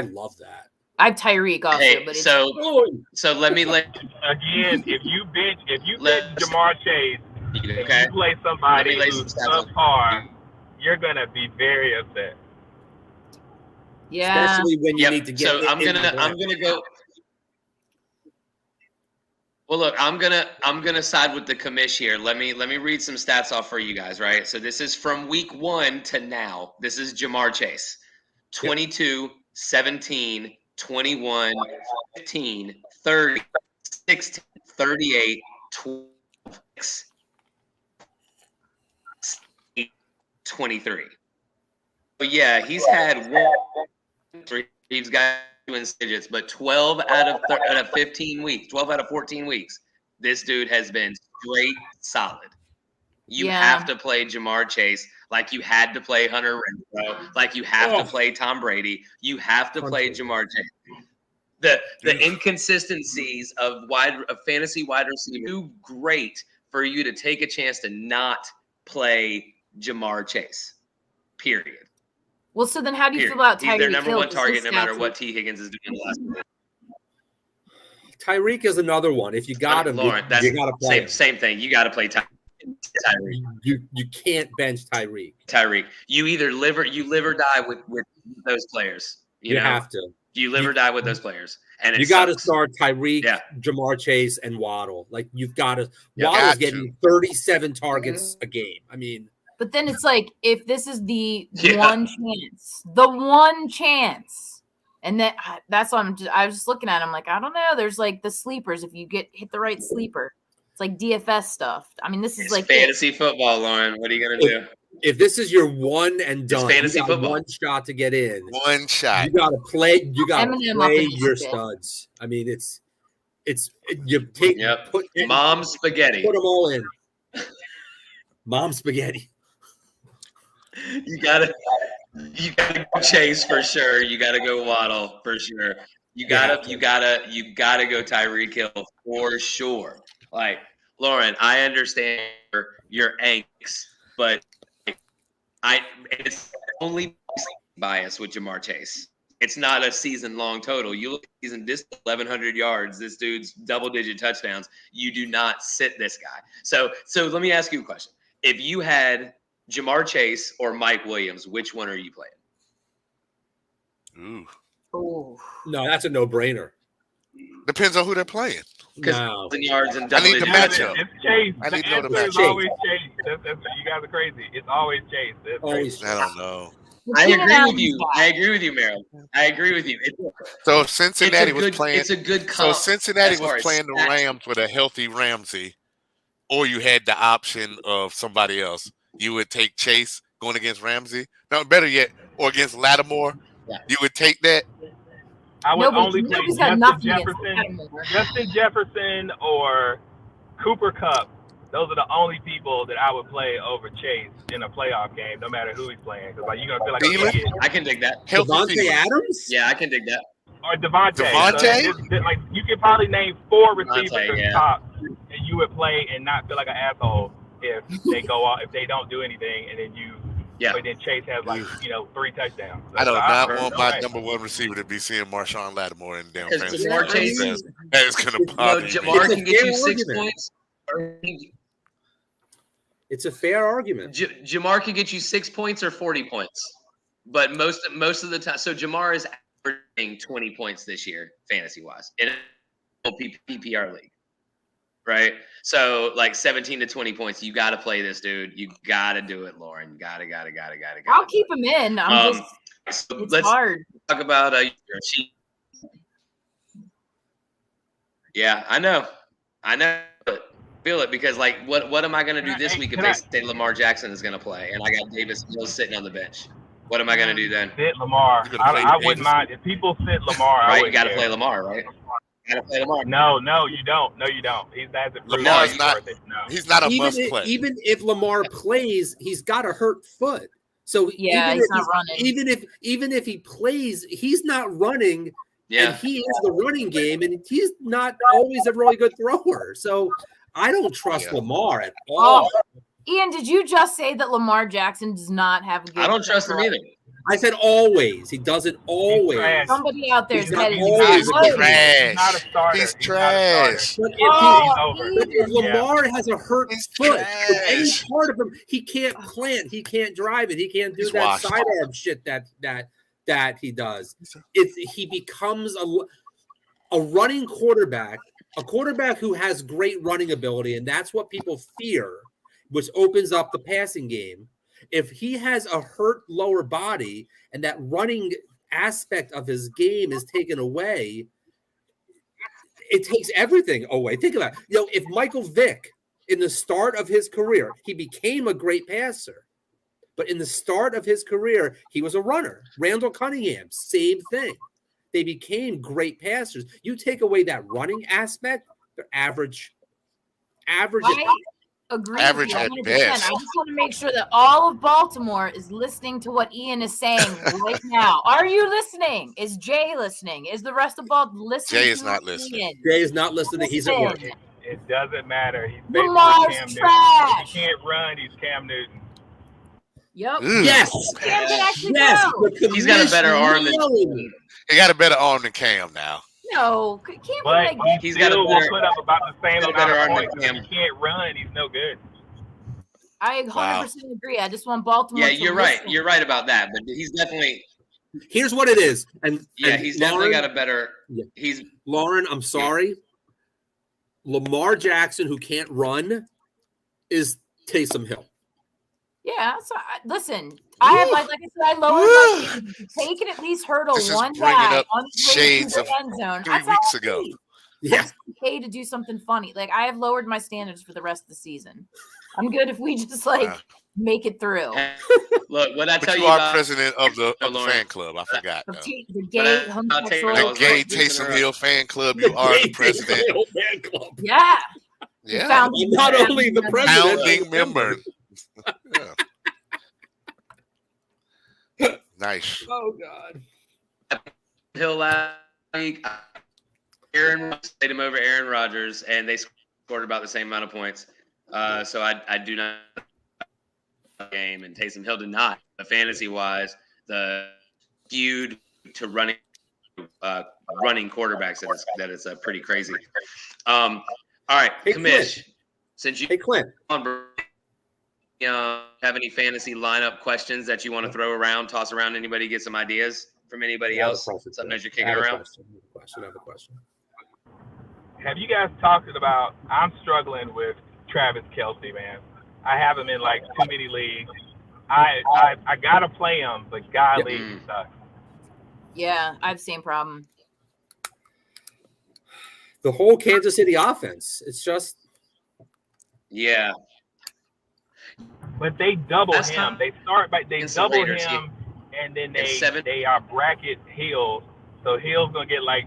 love that. I have Tyreek also, Hey, but so let me again. If you bench Jamar Chase, okay. if you play somebody who's subpar, you're gonna be very upset. Yeah. Especially when you need to get. So I'm gonna go. Well, look, I'm gonna side with the commish here. Let me read some stats off for you guys, right? So this is from week 1 to now. This is Jamar Chase. 22, 17, 21, 15, 30, 16, 38, 12, 23. But yeah, he's had 1, 3. He's got 2 in digits, but 12 out of 15 weeks, 12 out of 14 weeks, this dude has been straight solid. You have to play Jamar Chase like you had to play Hunter Renfrow, like you have to play Tom Brady. You have to play Jamar Chase. The inconsistencies of fantasy wide receiver too great for you to take a chance to not play Jamar Chase. Period. Well, so then how do you feel about Tyreek? He's their number 1 target no matter what T. Higgins is doing the last week. Tyreek is another one. If you got him, Lauren, you got to play him. Same thing. You got to play Tyreek. You can't bench Tyreek. You either live or die with those players. You know? Have to. You live or die with those players. And you got to start Tyreek, Jamar Chase, and Waddle. Like you've got to. Waddle's getting 37 targets a game. I mean. But then it's like if this is the one chance, and that's what I was just looking at. I'm like, I don't know. There's like the sleepers. If you hit the right sleeper, it's like DFS stuff. I mean, this is like fantasy football, Lauren. What are you gonna do? If this is your one and done, fantasy you got football. One shot to get in. One shot. You gotta play. You gotta play your studs. I mean, you take Mom spaghetti. Put them all in. Mom spaghetti. You gotta go Chase for sure. You gotta go Waddle for sure. You gotta go Tyreek Hill for sure. Like Lauren, I understand your angst, but It's only bias with Jamar Chase. It's not a season-long total. You look at season, this 1,100 yards, this dude's double-digit touchdowns. You do not sit this guy. So let me ask you a question. If you had Jamar Chase or Mike Williams, which one are you playing? Ooh. Oh, No, that's a no-brainer. Depends on who they're playing. No. Yards and I need the double-digit matchup. It's Chase. I The need to know the answer is matchup. always Chase. You guys are crazy. It's always Chase. That's Always. crazy. I don't know. I Keenan agree with Allen's you. back. I agree with you, Merrill. I agree with you. So Cincinnati was playing. It's a good So comp. Cincinnati as far was as playing the stats. Rams with a healthy Ramsey, or you had the option of somebody else. You would take Chase going against Ramsey. No, better yet, or against Lattimore. Yeah. You would take that. I would only play nobody's got Justin nothing against Jefferson, Lattimore. Justin Jefferson, or Cooper Kupp. Those are the only people that I would play over Chase in a playoff game, no matter who he's playing. Because you're gonna feel like an idiot. I can dig that. Healthy Devontae Thielen. Adams? Yeah, I can dig that. Or Devontae. Devontae? So like you could probably name 4 receivers Devontae, at yeah. the top, and you would play and not feel like an asshole if they go off, if they don't do anything, and then you. Yeah. But then Chase has 3 touchdowns. I do not So, want no my way. number 1 receiver to be seeing Marshawn Lattimore in damn Because fantasy. Jamar Chase, That is going to bother me. Jamar It's a can get you fair 6 argument. points. It's a fair argument. Jamar can get you 6 points or 40 points, but most of the time. So Jamar is averaging 20 points this year, fantasy wise, in a PPR league, right? So like 17 to 20 points. You got to play this dude. You got to do it, Lauren. Got to. I'll keep him in. I'm just. So It's let's hard. talk about Yeah, I know, but feel it because like what am I going to do this week if they say Lamar Jackson is going to play and I got Davis Mills sitting on the bench? What am I going to do then? Sit Lamar. You're gonna play I wouldn't Davis? mind if people sit Lamar. I Right, you wouldn't got to care. play Lamar, right? You got to play Lamar. No, you don't. No, you don't. He's that's a Lamar's not. worth it. No. He's not a Even must if, play. even if Lamar plays, he's got a hurt foot. So Yeah, even he's if not running. Even if he plays, he's not running, and Yeah, he is the running game, and he's not always a really good thrower. So I don't trust Yeah. Lamar at all. Ian, did you just say that Lamar Jackson does not have a good? I don't trust him either. I said always. He does it always. trash. Somebody out there's He's not head always is a exploding. trash. He's not a starter. He's He's not a trash. starter. But if Oh, Lamar has a hurt He's foot, with any trash. part of him, he can't plant, he can't drive it, he can't do He's that washed. sidearm shit that he does. He becomes a running quarterback, a quarterback who has great running ability, and that's what people fear, which opens up the passing game. If he has a hurt lower body and that running aspect of his game is taken away, it takes everything away. Think about it. If Michael Vick, in the start of his career, he became a great passer. But in the start of his career, he was a runner. Randall Cunningham, same thing. They became great passers. You take away that running aspect, they're average. Average. I agree. Average with at you 100%. best. I just want to make sure that all of Baltimore is listening to what Ian is saying right now. Are you listening? Is Jay listening? Is the rest of Baltimore listening? Jay is to not listening. Ian? Jay is not listening. He's at work. Listen. It doesn't matter. He's basically Lamar's Cam Newton. trash. If he can't run, he's Cam Newton. Yep. Ugh. Yes. Cam can actually Yes. go. He's got a better arm than He got a better arm than Cam now. No, Cam But can make. He's still got a better- will put up about the same got a amount better of arm than points. If Cam. he can't run, he's no good. I 100% agree. I just want Baltimore. Yeah, to you're right. listen. You're right about that. But he's definitely, Here's what it is. And he's definitely got a better. Yeah. He's Lauren, I'm sorry. Lamar Jackson, who can't run, is Taysom Hill. Yeah, so listen, I have like I said, I lowered my standards. They can at least hurdle This is one bringing guy up on his way to shades the of end zone. 3 That's all weeks I ago. need. Yeah. It's okay to do something funny. Like I have lowered my standards for the rest of the season. I'm good if we just make it through. look. What I But tell you you are about president of the Lauren. fan club. I forgot. The though. the gay I'll homosexual. take The gay Right. Taysom Hill fan club. You are the president. Fan club. Yeah. Yeah. Found- I'm not only the president, Founding member. Yeah. Nice. Oh God. Hill last week. Aaron played him over Aaron Rodgers, and they scored about the same amount of points. So I do not game, and Taysom Hill did not. But fantasy-wise, the feud to running quarterbacks that is pretty crazy. All right, Hey, Kamish, Clint. since you Hey, Clint. have any fantasy lineup questions that you want to throw around, toss around, anybody get some ideas from anybody else? Something that you're kicking around? I have a question. Have you guys talked about? I'm struggling with Travis Kelce, man. I have him in like too many leagues. I gotta play him, but golly, he sucks. Yeah, I have the same problem. The whole Kansas City offense. It's just. Yeah. But they double Last him. time They start by they against the double Raiders, him, and then they seven- bracket Hill. So Hill's gonna get like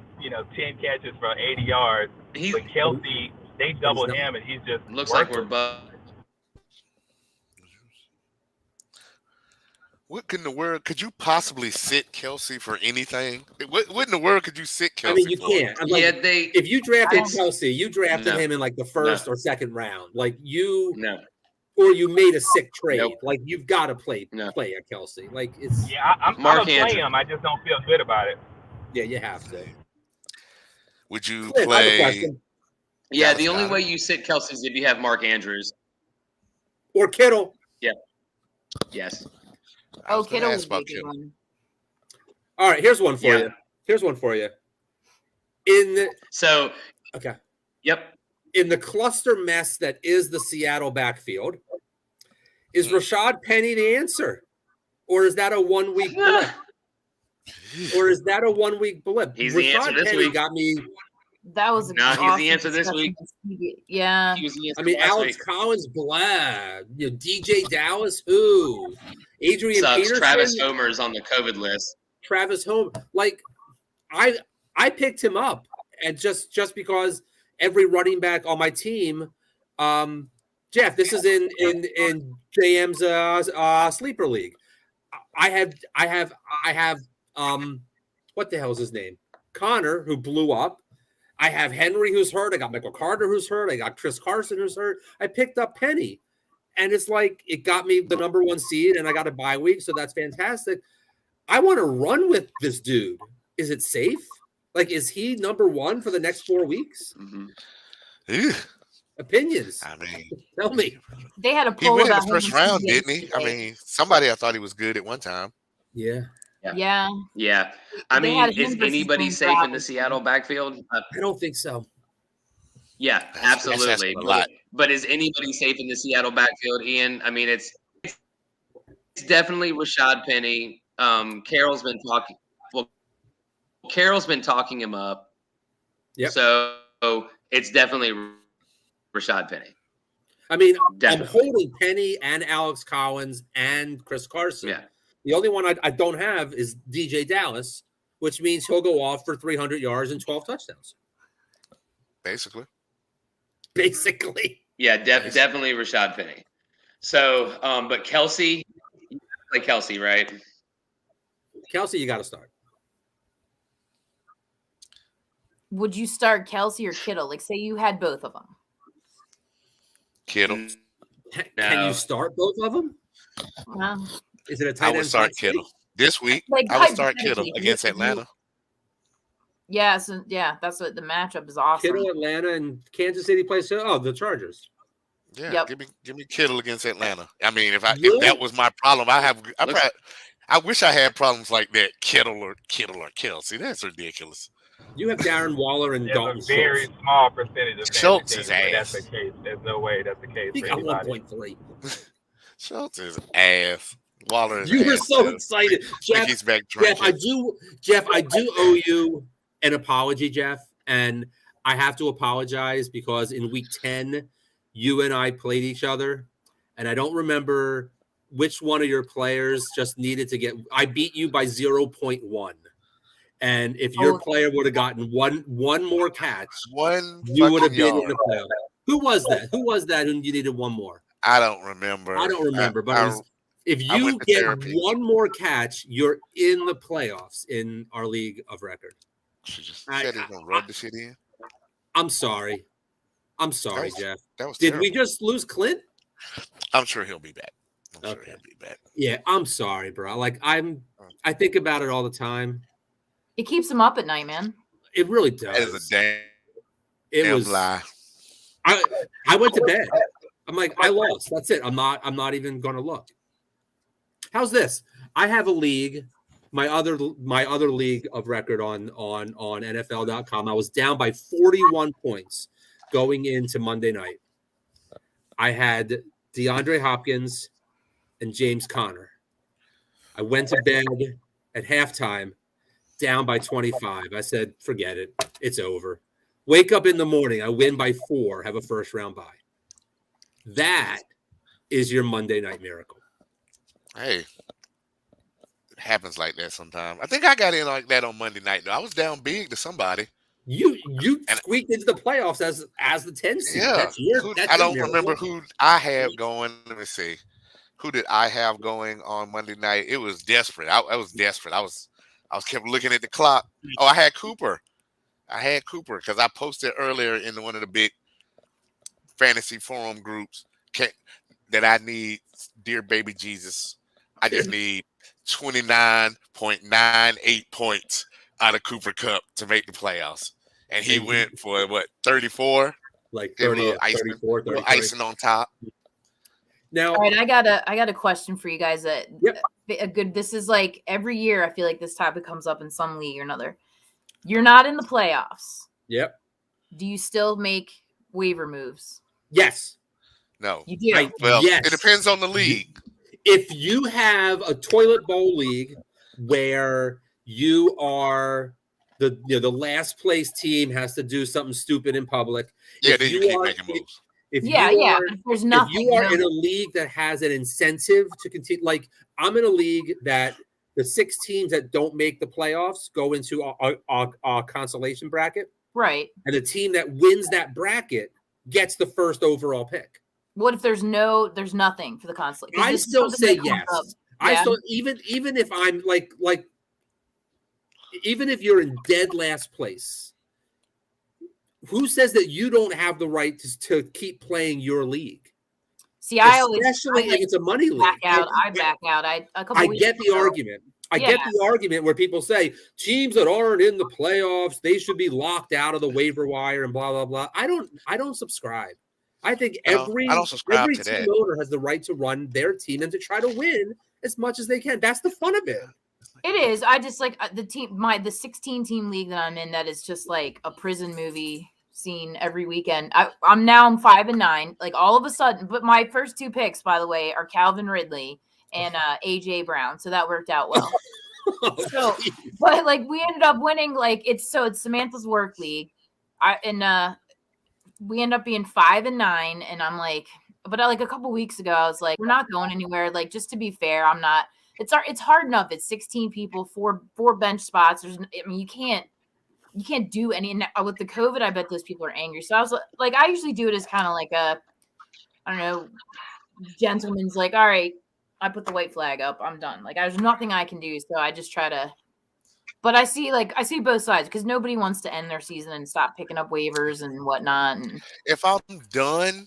10 catches for 80 yards. But Kelce, they double him, and he's just looks worthless. like we're What in the world could you possibly sit Kelce for anything? What in the world could you sit Kelce? I mean, you for? can't. Like, Yeah, if you drafted Kelce, you drafted No. him in like the first or second round. Like no. or you made a sick trade. Nope. Like you've got to play No. a Kelce. Like it's I'm Mark gonna play Andrews. him. I just don't feel good about it. yeah, you have to. Would you Clint, I have a play? question. Yeah, Dallas the only Goedert? way you sit Kelce is if you have Mark Andrews. Or Kittle. Yes. I was gonna Kittle ask would be a about good Kittle. one. All right, here's one for Yeah. you. Here's one for you. In the So, okay. yep. In the cluster mess that is the Seattle backfield, is Rashad Penny the answer? Or is that a 1 week blip? Or is that a 1 week blip? He's the answer Rashad this Penny week. got me. That was No, he's the awesome answer this discussion. week. Yeah. He was the answer I mean, last Alex week. Collins, blah. DJ Dallas, who? Adrian Sucks. Peterson, Travis Homer is on the COVID list. Travis Homer. Like, I picked him up, and just because every running back on my team, Jeff, this is in JM's sleeper league. I have what the hell is his name? Connor, who blew up. I have Henry, who's hurt. I got Michael Carter, who's hurt. I got Chris Carson, who's hurt. I picked up Penny, and it's like it got me the number 1 seed, and I got a bye week, so that's fantastic. I want to run with this dude. Is it safe? Like, is he number 1 for the next 4 weeks? Mm-hmm. Ew. Opinions. I mean, Tell me. They had a he poll went in about the first him round, didn't he? I yesterday. mean, somebody I thought he was good at one time. Yeah. Yeah. Yeah. I They mean, had is him versus anybody James safe in the Robinson. Seattle backfield? I don't think so. Yeah, That's absolutely. asking a lot. But is anybody safe in the Seattle backfield, Ian? I mean, it's definitely Rashad Penny. Carroll's been talking. Well, Carroll's been talking him up. Yep. So it's definitely Rashad Penny. I mean, Definitely. I'm holding Penny and Alex Collins and Chris Carson. Yeah. The only one I don't have is DJ Dallas, which means he'll go off for 300 yards and 12 touchdowns. Basically. Yeah, definitely Rashad Penny. So, but Kelce, you play Kelce, right? Kelce, you got to start. Would you start Kelce or Kittle? Like, say you had both of them. Kittle. Can you start both of them? Well, Is it a I tight would end? start flex Kittle league? this week. Like, I would start hypothetically, Kittle against Atlanta. yeah, so yeah, that's what the matchup is awesome. Kittle, Atlanta, and Kansas City plays. Oh, the Chargers. Yeah, Yep. give me Kittle against Atlanta. I mean, if Really? that was my problem, I wish I had problems like that. Kittle or Kelce. That's ridiculous. You have Darren Waller and There's Dalton a very Schultz. small percentage of Schultz fantasy is teams where that's ass. the case. There's no way that's the case He for got anybody. 1.3. Schultz is ass. Waller is You were ass, so too. excited, I think Jeff. he's back Jeff, drinking. I do owe you an apology, Jeff, and I have to apologize because in week 10, you and I played each other, and I don't remember which one of your players just needed to get. I beat you by 0.1, and if your player would have gotten one more catch, you would have been in the playoff. Who was that? Who you needed one more? I don't remember. I don't remember, but it was, if you get one more catch, you're in the playoffs in our league of record. She just said he's gonna rub the shit in. I'm sorry. Jeff. That was Did terrible. we just lose Clint? I'm sure he'll be back. I'm sure Okay. he'll be back. Yeah, I'm sorry, bro. Like I think about it all the time. It keeps him up at night, man. It really That is does. a It damn was. lie. I went to bed. I'm like, I lost. That's it. I'm not even going to look. How's this? I have a league, my other league of record on NFL.com. I was down by 41 points going into Monday night. I had DeAndre Hopkins and James Conner. I went to bed at halftime down by 25. I said, forget it. It's over. Wake up in the morning. I win by 4, have a first-round bye. That is your Monday night miracle. Hey, it happens like that sometimes. I think I got in like that on Monday night, though. I was down big to somebody. You squeaked into the playoffs as the 10 seed. Yeah. That's I don't your remember miracle. who I had going. Let me see. Who did I have going on Monday night? It was desperate. I was desperate. I was kept looking at the clock. Oh, I had Cooper. Because I posted earlier in one of the big fantasy forum groups that I need, dear baby Jesus, I just need 29.98 points out of Cooper Kupp to make the playoffs. And he went for what, 34? Like A 30, little icing, 34, 30, little icing on top. Now, All right, I got a question for you guys. That a good. This is like every year. I feel like this topic comes up in some league or another. You're not in the playoffs. Yep. Do you still make waiver moves? Yes. No. You do. Yes. It depends on the league. If you have a toilet bowl league where you are the last place team has to do something stupid in public. Yeah, then you keep making moves. If there's nothing. If you are in a league that has an incentive to continue, like I'm in a league that the 6 teams that don't make the playoffs go into a consolation bracket. Right. And the team that wins that bracket gets the first overall pick. What if there's nothing for the consolation? I still say yes. I still even if I'm like even if you're in dead last place, who says that you don't have the right to keep playing your league? See, I especially if it's a money league. I back out. I get the argument. I get the argument where people say teams that aren't in the playoffs, they should be locked out of the waiver wire and blah blah blah. I don't subscribe. I think every team owner has the right to run their team and to try to win as much as they can. That's the fun of it. It is. I just like the 16 team league that I'm in. That is just like a prison movie scene every weekend. I'm 5-9. Like all of a sudden, but my first 2 picks, by the way, are Calvin Ridley and AJ Brown. So that worked out well. But like we ended up winning. Like it's Samantha's work league. We end up being 5-9, and I'm like, but like a couple weeks ago, I was like, we're not going anywhere. Like just to be fair, I'm not. It's hard enough. It's 16 people, four bench spots. You can't do any. And with the COVID, I bet those people are angry. So I was like, I usually do it as kind of like a, I don't know, gentleman's like, all right, I put the white flag up. I'm done. Like there's nothing I can do. So I just try to. But I see both sides because nobody wants to end their season and stop picking up waivers and whatnot. And if I'm done,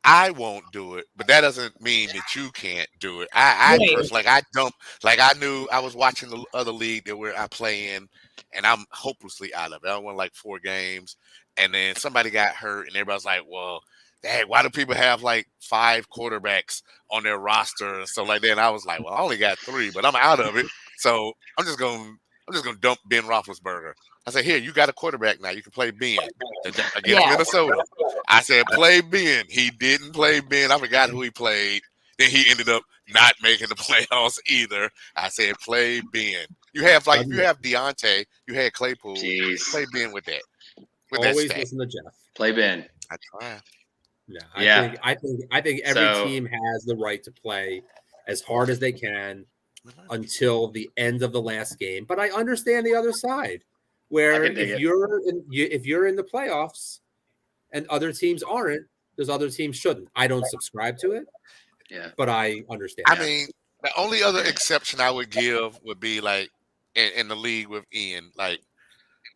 I won't do it. But that doesn't mean that you can't do it. I knew I was watching the other league that I play in, and I'm hopelessly out of it. I won like 4 games, and then somebody got hurt, and everybody's like, "Well, dang, why do people have like 5 quarterbacks on their roster and stuff like that?" And I was like, "Well, I only got 3, but I'm out of it, so I'm just gonna dump Ben Roethlisberger." I said, "Here, you got a quarterback now. You can play Ben against Minnesota." I said, "Play Ben." He didn't play Ben. I forgot who he played. Then he ended up not making the playoffs either. I said, "Play Ben." You have Deontay. You had Claypool. Jeez. Play Ben with that. Always listen to Jeff. Play Ben. I try. Yeah, I think every team has the right to play as hard as they can until the end of the last game. But I understand the other side, where if you're in the playoffs and other teams aren't, those other teams shouldn't. I don't subscribe to it. Yeah, but I understand. I mean, the only other exception I would give would be like in the league with Ian, like.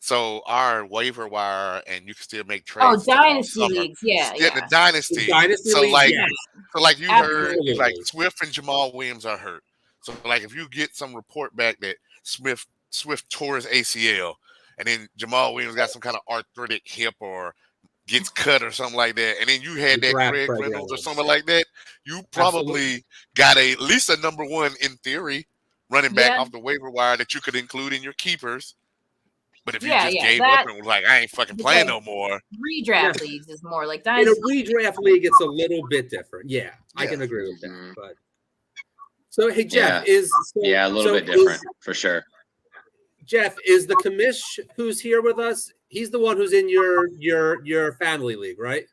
So our waiver wire, and you can still make trades. Oh, dynasty leagues, yeah. The dynasty. The dynasty so league, like, yes. So like you heard, Absolutely. like Swift and Jamal Williams are hurt. So like if you get some report back that Swift tore his ACL, and then Jamal Williams got some kind of arthritic hip or gets cut or something like that, and then you had that Draft Craig Craig Reynolds or Reynolds. something like that, you probably got at least a number one in theory running back off the waiver wire that you could include in your keepers. But if you just gave up and was like, I ain't fucking playing no more. Redraft leagues is more like in a redraft league, it's a little bit different. Yeah, I can agree with that. But so hey, Jeff a little bit different for sure. Jeff, is the commish who's here with us? He's the one who's in your family league, right?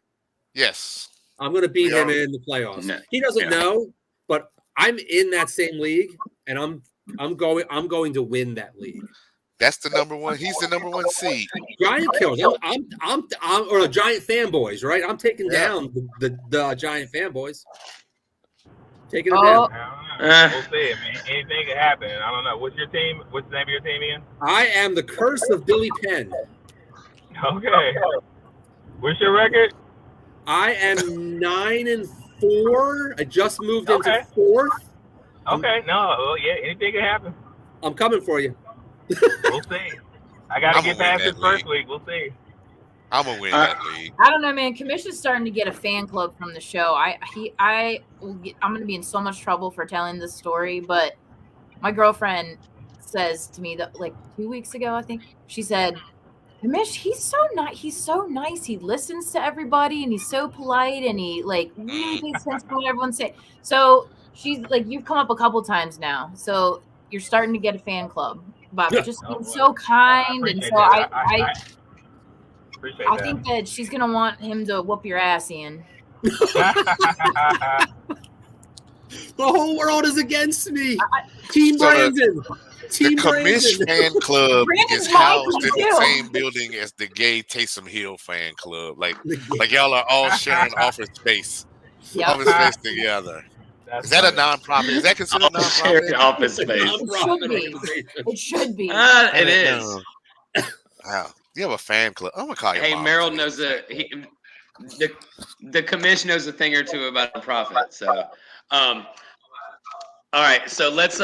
Yes. I'm going to beat him in the playoffs. No. He doesn't know, but I'm in that same league, and I'm going to win that league. That's the number one. He's the number one seed. Giant kills. I'm or Giant fanboys, right? I'm taking down the Giant fanboys. Taking it down. We'll see. I mean, anything can happen. I don't know. What's your team? What's the name of your team, Ian? I am the curse of Billy Penn. Okay. What's your record? I am 9-4. I just moved into fourth. Okay. Anything can happen. I'm coming for you. We'll see. I got to get past this first week. We'll see. I'm gonna win that league. I don't know, man. Commission's starting to get a fan club from the show. I'm gonna be in so much trouble for telling this story, but my girlfriend says to me that like 2 weeks ago, I think she said, "Commish, he's so nice. He's so nice. He listens to everybody, and he's so polite, and he like really pays attention to what everyone's saying." So she's like, "You've come up a couple times now, so you're starting to get a fan club." But just being so kind, and so I think that she's gonna want him to whoop your ass, Ian. The whole world is against me. Team Brandon. The Commish fan club is housed in the same building as the gay Taysom Hill fan club. Like y'all are all sharing office space. Office space together. Is that a nonprofit? Is that considered a nonprofit? Office space. It should be. It is. Wow. You have a fan club. I'm gonna call you. Hey, Merrill knows the commish knows a thing or two about a profit. So, all right. So let's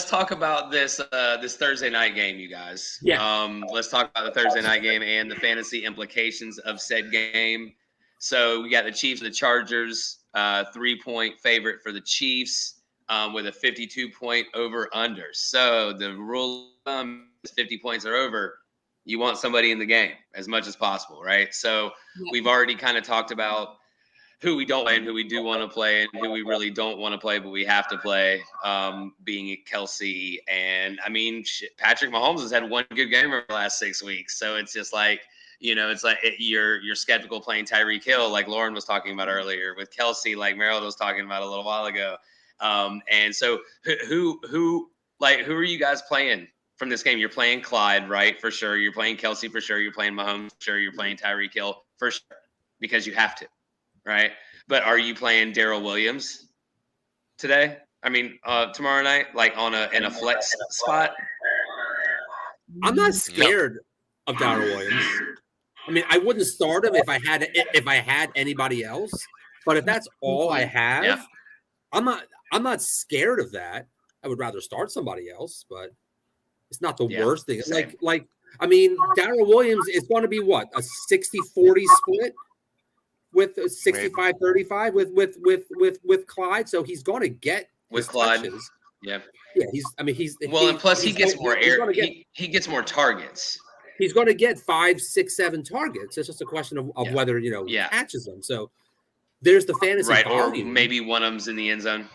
talk about this Thursday night game, you guys. Yeah. Let's talk about the Thursday night game and the fantasy implications of said game. So we got the Chiefs and the Chargers. 3-point favorite for the Chiefs with a 52-point over/under. So the rule is 50 points or over. You want somebody in the game as much as possible, right? So we've already kind of talked about who we don't play and who we do want to play and who we really don't want to play, but we have to play, being Kelsey. And, I mean, Patrick Mahomes has had one good game over the last 6 weeks. So it's just like, it's like you're skeptical playing Tyreek Hill, like Lauren was talking about earlier, with Kelsey, like Merrill was talking about a little while ago. And so who are you guys playing from this game? You're playing Clyde, right? For sure. You're playing Kelsey for sure. You're playing Mahomes for sure. You're playing Tyreek Hill for sure because you have to, right? But are you playing Darrell Williams today? I mean, tomorrow night, like in a flex spot? I'm not scared of Darrell Williams. I mean, I wouldn't start him if I had anybody else. But if that's all I have, I'm not scared of that. I would rather start somebody else, but it's not the worst thing. Like I mean, Darrell Williams is going to be what, a 60-40 split with 65-35 with Clyde. So he's going to get with Clyde. Touches. Yeah. Yeah, and plus he gets more air. He gets more targets. He's going to get 5, 6, 7 targets. It's just a question of whether he catches them. So there's the fantasy, right? volume. Or maybe one of them's in the end zone.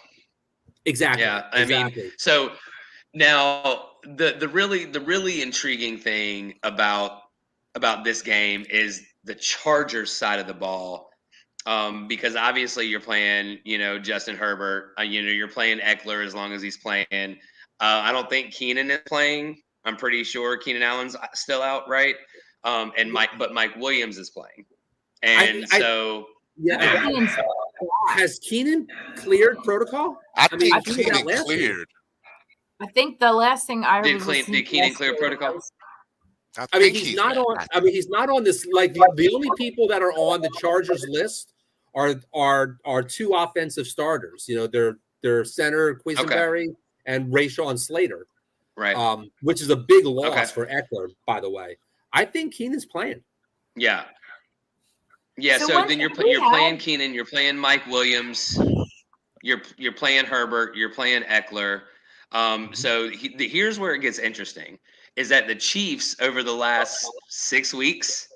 Exactly. Yeah, I mean, so now the really intriguing thing about this game is the Chargers side of the ball, because obviously you're playing, Justin Herbert, you're playing Eckler as long as he's playing. I don't think Keenan is playing. I'm pretty sure Keenan Allen's still out, right? And Mike Williams is playing, and has Keenan cleared protocol? I think Keenan cleared. I think the last thing I heard did Keenan clear protocol? I mean, he's not on. I mean, he's not on this. Like the only people that are on the Chargers list are two offensive starters. You know, their center Quisenberry and Rayshawn Slater, Right. Which is a big loss for Eckler, by the way. I think Keenan's playing. Yeah. Yeah. So then you're playing Keenan, you're playing Mike Williams, you're playing Herbert, you're playing Eckler. So here's where it gets interesting: is that the Chiefs over the last 6 weeks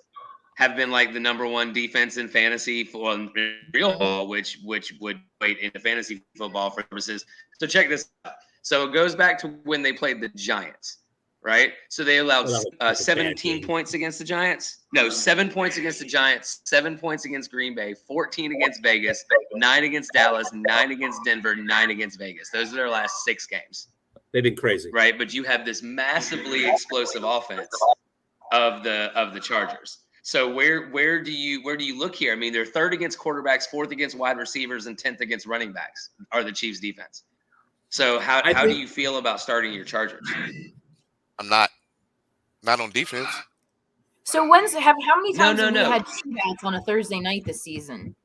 have been like the number one defense in fantasy for real football, which would wait into fantasy football for purposes. So check this out. So it goes back to when they played the Giants, right? So they allowed 17 points against the Giants. No, 7 points against the Giants, 7 points against Green Bay, 14 against Vegas, 9 against Dallas, 9 against Denver, 9 against Vegas. Those are their last 6 games. They've been crazy, right? But you have this massively explosive offense of the Chargers. So where do you look here? I mean, they're third against quarterbacks, fourth against wide receivers, and 10th against running backs are the Chiefs' defense. So how do you feel about starting your Chargers? I'm not on defense. So how many times have we had shootouts on a Thursday night this season?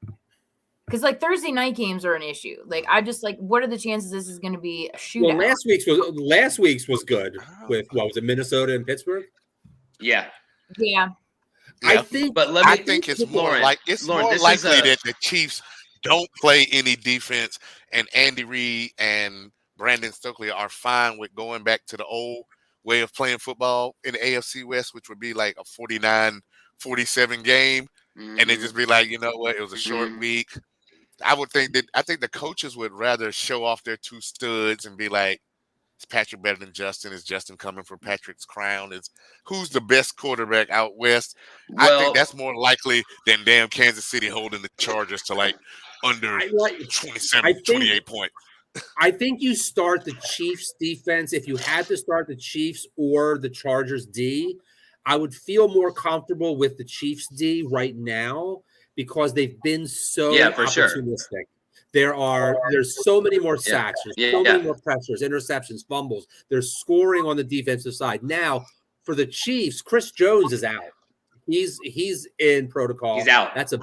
Because like Thursday night games are an issue. Like I just like, what are the chances this is going to be a shootout? Well, last week's was good with what was it, Minnesota and Pittsburgh? Yeah. I think, but I think it's more likely that the Chiefs don't play any defense, and Andy Reid and Brandon Stokely are fine with going back to the old way of playing football in the AFC West, which would be like a 49-47 game. Mm-hmm. And they just be like, you know what, it was a short week. I think the coaches would rather show off their two studs and be like, is Patrick better than Justin? Is Justin coming for Patrick's crown? Who's the best quarterback out west? Well, I think that's more likely than damn Kansas City holding the Chargers to like under 28 points. I think you start the Chiefs defense. If you had to start the Chiefs or the Chargers D, I would feel more comfortable with the Chiefs D right now because they've been so opportunistic. Sure. There's so many more sacks, there's so many more pressures, interceptions, fumbles. They're scoring on the defensive side. Now, for the Chiefs, Chris Jones is out. He's in protocol. He's out. That's a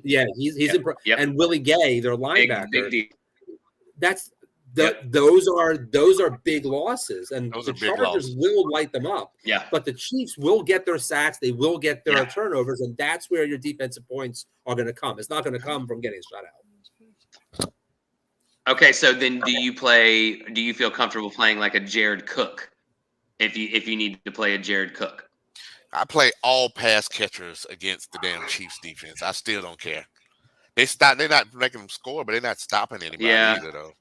he's in and Willie Gay, their linebacker. Big those are big losses, and the Chargers will light them up. Yeah, but the Chiefs will get their sacks, they will get their turnovers, and that's where your defensive points are going to come. It's not going to come from getting shut out. Okay, so then do you feel comfortable playing like a Jared Cook if you need to play a Jared Cook? I play all pass catchers against the damn Chiefs defense. I still don't care. They're not making them score, but they're not stopping anybody either, though.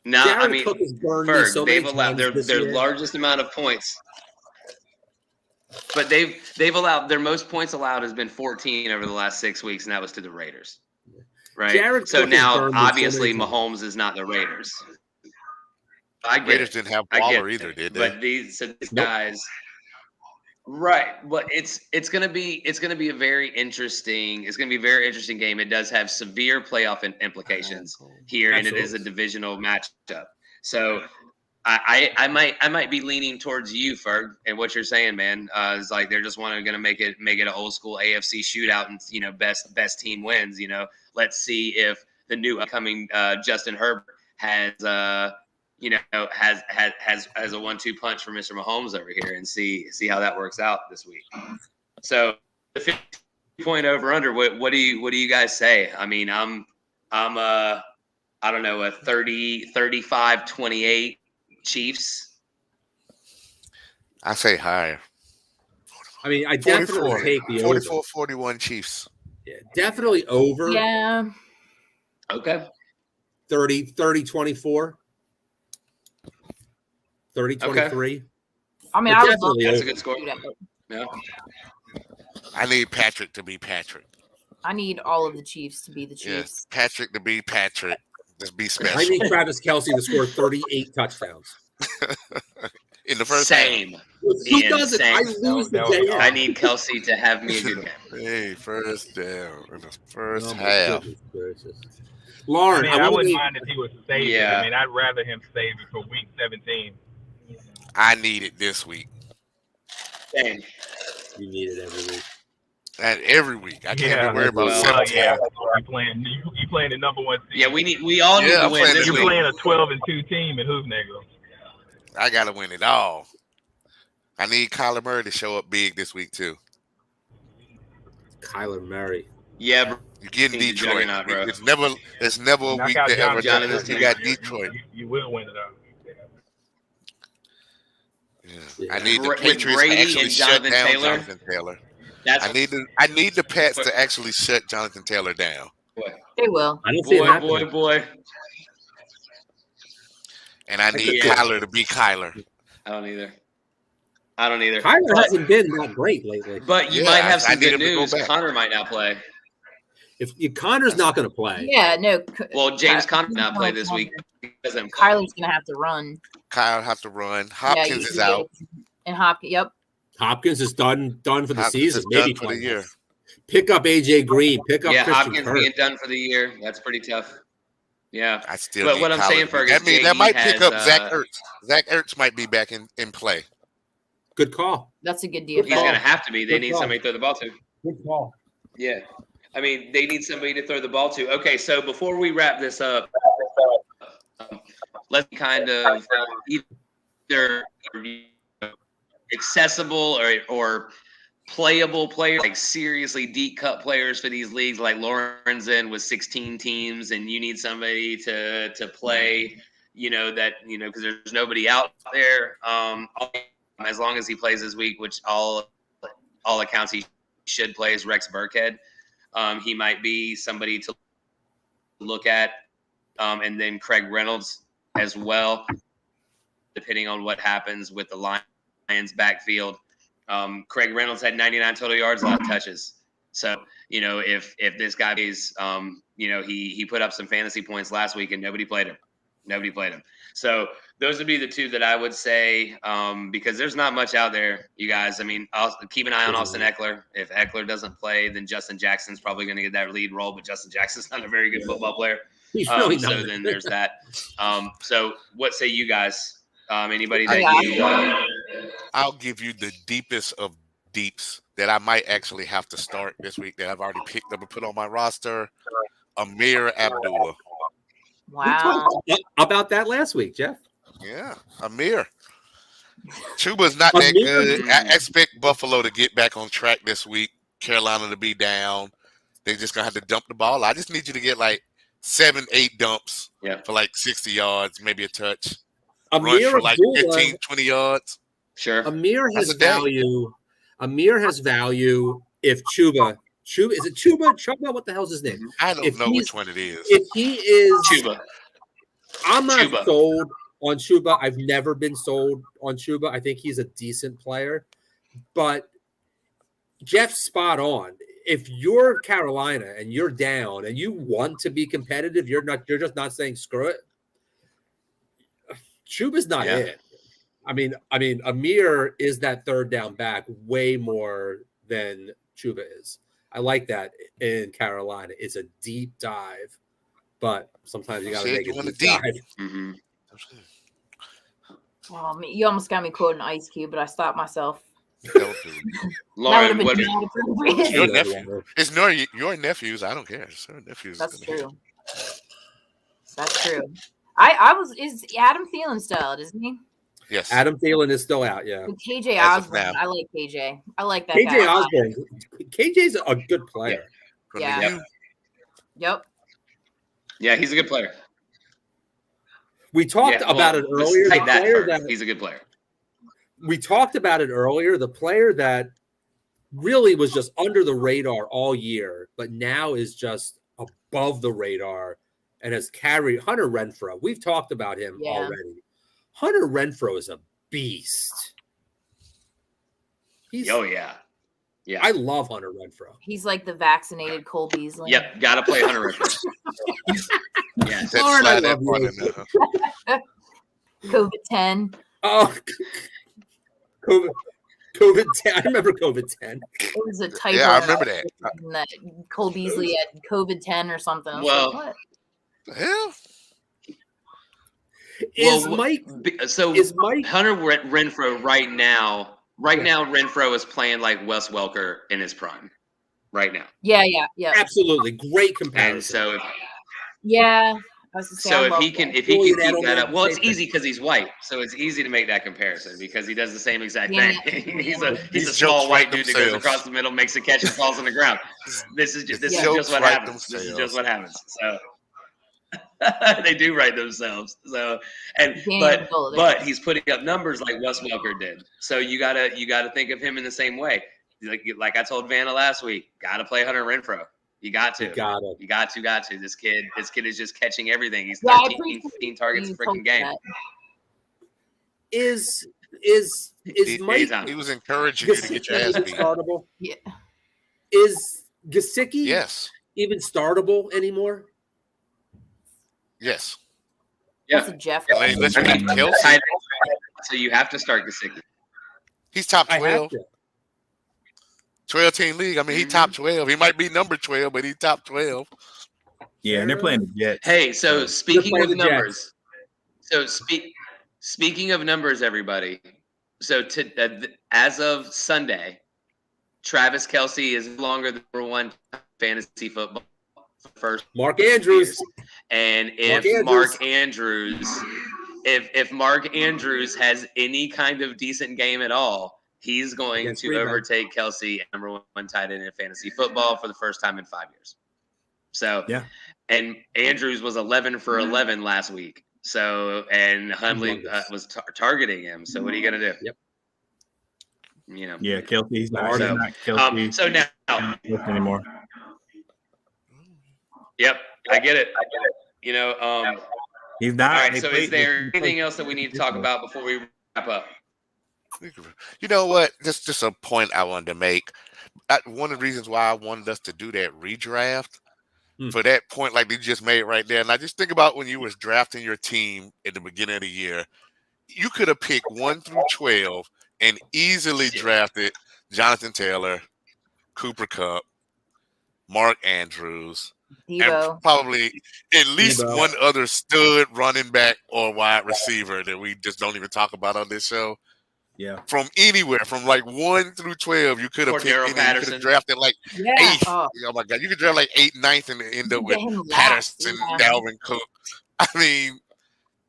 No, Jared I mean, Cook has burned me so they've many allowed their largest amount of points, but they've allowed their most points allowed has been 14 over the last 6 weeks, and that was to the Raiders. Right. Jared so Cook now, obviously, Mahomes is not the Raiders. Raiders didn't have Waller either, did they? But these guys, right? But it's gonna be a very interesting. It's gonna be a very interesting game. It does have severe playoff implications here, and it is a divisional matchup. So I might be leaning towards you, Ferg, and what you're saying, man. Is like they're just gonna make it an old school AFC shootout, and best team wins. Let's see if the new upcoming Justin Herbert has has a 1-2 punch for Mr. Mahomes over here, and see how that works out this week. So the 50-point over under. What do you guys say? I mean, I'm I don't know, a 35-28 Chiefs. I say higher. I mean, I definitely take the 44-41 Chiefs. Yeah, definitely over. Yeah. Okay. 30-24. 30-23. Okay. I mean, that's a good score. Yeah. I need Patrick to be Patrick. I need all of the Chiefs to be the Chiefs. Yes, Patrick to be Patrick. Just be special. I need Travis Kelce to score 38 touchdowns. In the first Same. Who does it? I lose the day. I need Kelce to have me a good game. Hey, first down in the first half. Lauren, I wouldn't mind if he was saved. Yeah. I mean, I'd rather him save it for week 17. I need it this week. Same. You need it every week. And every week, I can't be worried about well, 17. Yeah, you playing the number one seed. Yeah, we all need to I'm win playing this You're week. playing a 12-2 team in Hoop Niggas. I gotta win it all. I need Kyler Murray to show up big this week too. Kyler Murray. Yeah, bro. You're getting He's a Detroit. juggernaut, bro. It's never a Knock week out that ever Jonathan does. Taylor. You got Detroit. You will win it out. Yeah. I need the With Patriots to Brady actually and shut Jonathan down Taylor? Jonathan Taylor. That's I need the Pats to actually shut Jonathan Taylor down. They will. I don't see it happening. boy. And I need Yeah. Kyler to be Kyler. I don't either. Kyler hasn't been that great lately. But you Yeah, might have I some need good him to go news. back. Connor might not play. If Connor's not going to play, Yeah, no. Well, James Conner not play this week. He doesn't. Kyler's gonna have to run. Kyle have to run. Hopkins is out. And Hopkins, yep. Hopkins is done for the Hopkins season, is maybe done for the year. Pick up AJ Green. Pick up Yeah, Christian Hopkins Kirk. being done for the year. That's pretty tough. Yeah. I still But need what I'm Kyler saying, to be- Fergus, that means JD that might pick has, up Zach Ertz. Zach Ertz might be back in play. Good call. That's a good deal. He's going to have to be. They Good need call. somebody to throw the ball to. Good call. Yeah. I mean, they need somebody to throw the ball to. Okay, so before we wrap this up, let's kind of either accessible or playable players, like seriously deep cut players for these leagues, like Lauren's in with 16 teams, and you need somebody to play, because there's nobody out there. As long as he plays this week, which all accounts he should play, is Rex Burkhead. He might be somebody to look at, and then Craig Reynolds as well, depending on what happens with the Lions backfield. Craig Reynolds had 99 total yards, a lot of touches. So, if this guy is, he put up some fantasy points last week and nobody played him. So those would be the two that I would say, because there's not much out there, you guys. I mean, I'll keep an eye on Austin Eckler. If Eckler doesn't play, then Justin Jackson's probably going to get that lead role, but Justin Jackson's not a very good football player. He's really not. So then there's that. So what say you guys? Anybody that I'll give you the deepest of deeps that I might actually have to start this week that I've already picked up and put on my roster. Amir Abdullah. Wow. We talked about that last week, Jeff. Yeah, Amir. Chuba's not that good. I expect Buffalo to get back on track this week. Carolina to be down. They're just going to have to dump the ball. I just need you to get like 7-8 dumps for like 60 yards, maybe a touch. Run for like 15, 20 yards. Sure. Amir has value. Amir has value if Chuba, is it Chuba? Chuba, what the hell's his name? I don't know which one it is. If he is Chuba. I'm not sold on Chuba. I've never been sold on Chuba. I think he's a decent player. But Jeff's spot on. If you're Carolina and you're down and you want to be competitive, you're just not saying screw it. Chuba's not it. I mean, Amir is that third down back way more than Chuba is. I like that in Carolina. It's a deep dive, but sometimes you got to make it deep dive. Mm-hmm. Oh, you almost got me quoting Ice Cube, but I stopped myself. Lauren, your nephew. It's your nephews. I don't care. It's her nephews. That's true. That's true. Is Adam Thielen still out, isn't he? Yes. Adam Thielen is still out, yeah. With KJ Osborne. I like KJ. I like that KJ guy. Osborne. KJ's a good player. Yeah. Yep. Yeah, he's a good player. We talked about it earlier. He's a good player. We talked about it earlier. The player that really was just under the radar all year, but now is just above the radar and has carried Hunter Renfrow. We've talked about him already. Hunter Renfrow is a beast. Yeah. I love Hunter Renfrow. He's like the vaccinated Cole Beasley. Yep, gotta play Hunter Renfrow. Yeah, Lauren, I love you. COVID-10. Oh, COVID-10. I remember COVID-10. It was a typo. Yeah, I remember that. Cole Beasley had COVID-10 or something. Well, what the hell? Is Hunter Renfrow right now Renfrow is playing like Wes Welker in his prime. right now. Yeah. Absolutely, great comparison. And so, Yeah. I was gonna say, I if love he can, that. if he can Julian keep that Edelman, up, well, it's same thing. easy because he's white, so it's easy to make that comparison because he does the same exact Yeah. thing. he's a These small jokes white write dude that goes themselves. across the middle, makes a catch, and falls on the ground. This is These just jokes what write happens. This is just themselves. what happens. So they do write themselves. So Damn, but he's putting up numbers like Wes Welker did. So you gotta think of him in the same way. Like I told Vanna last week, gotta play Hunter Renfrow. You got to. You got to. This kid is just catching everything. He's 13, 15 targets a freaking game. Is Mike? He was encouraging you to get your ass beat. Startable? Yeah. Is Gesicki Yes. even startable anymore? Yes. That's a Jeff. Let's beat Kelsey. So you have to start Gesicki. He's top I have 12. to. 12-team league. I mean, he top 12. He might be number 12, but he top 12. Yeah, and they're playing the Jets. Hey, so speaking playing of the numbers, speaking of numbers, everybody. So as of Sunday, Travis Kelce is no longer the number one fantasy football first. Mark Andrews. And if Mark Andrews has any kind of decent game at all, he's going to overtake Kelce, number one tight end in fantasy football for the first time in 5 years. So, yeah. And Andrews was 11 for 11 last week. So, and Hundley was targeting him. So, what are you going to do? Yep. You know. Yeah, Kelce's not Kelce. So now anymore. Yep, I get it. You know, he's not. All right. So, is there anything else that we need to talk about before we wrap up? You know what? Just a point I wanted to make. One of the reasons why I wanted us to do that redraft for that point, like they just made right there. And I just think about when you was drafting your team at the beginning of the year, you could have picked 1 through 12 and easily drafted Jonathan Taylor, Cooper Kupp, Mark Andrews, Debo. and probably at least one other stud running back or wide receiver that we just don't even talk about on this show. Yeah. From anywhere, from like 1 through 12, you could have picked any, you could have drafted like 8th. Oh my God. You could draft like 8th, 9th, and end up with Patterson, Dalvin Cook. I mean,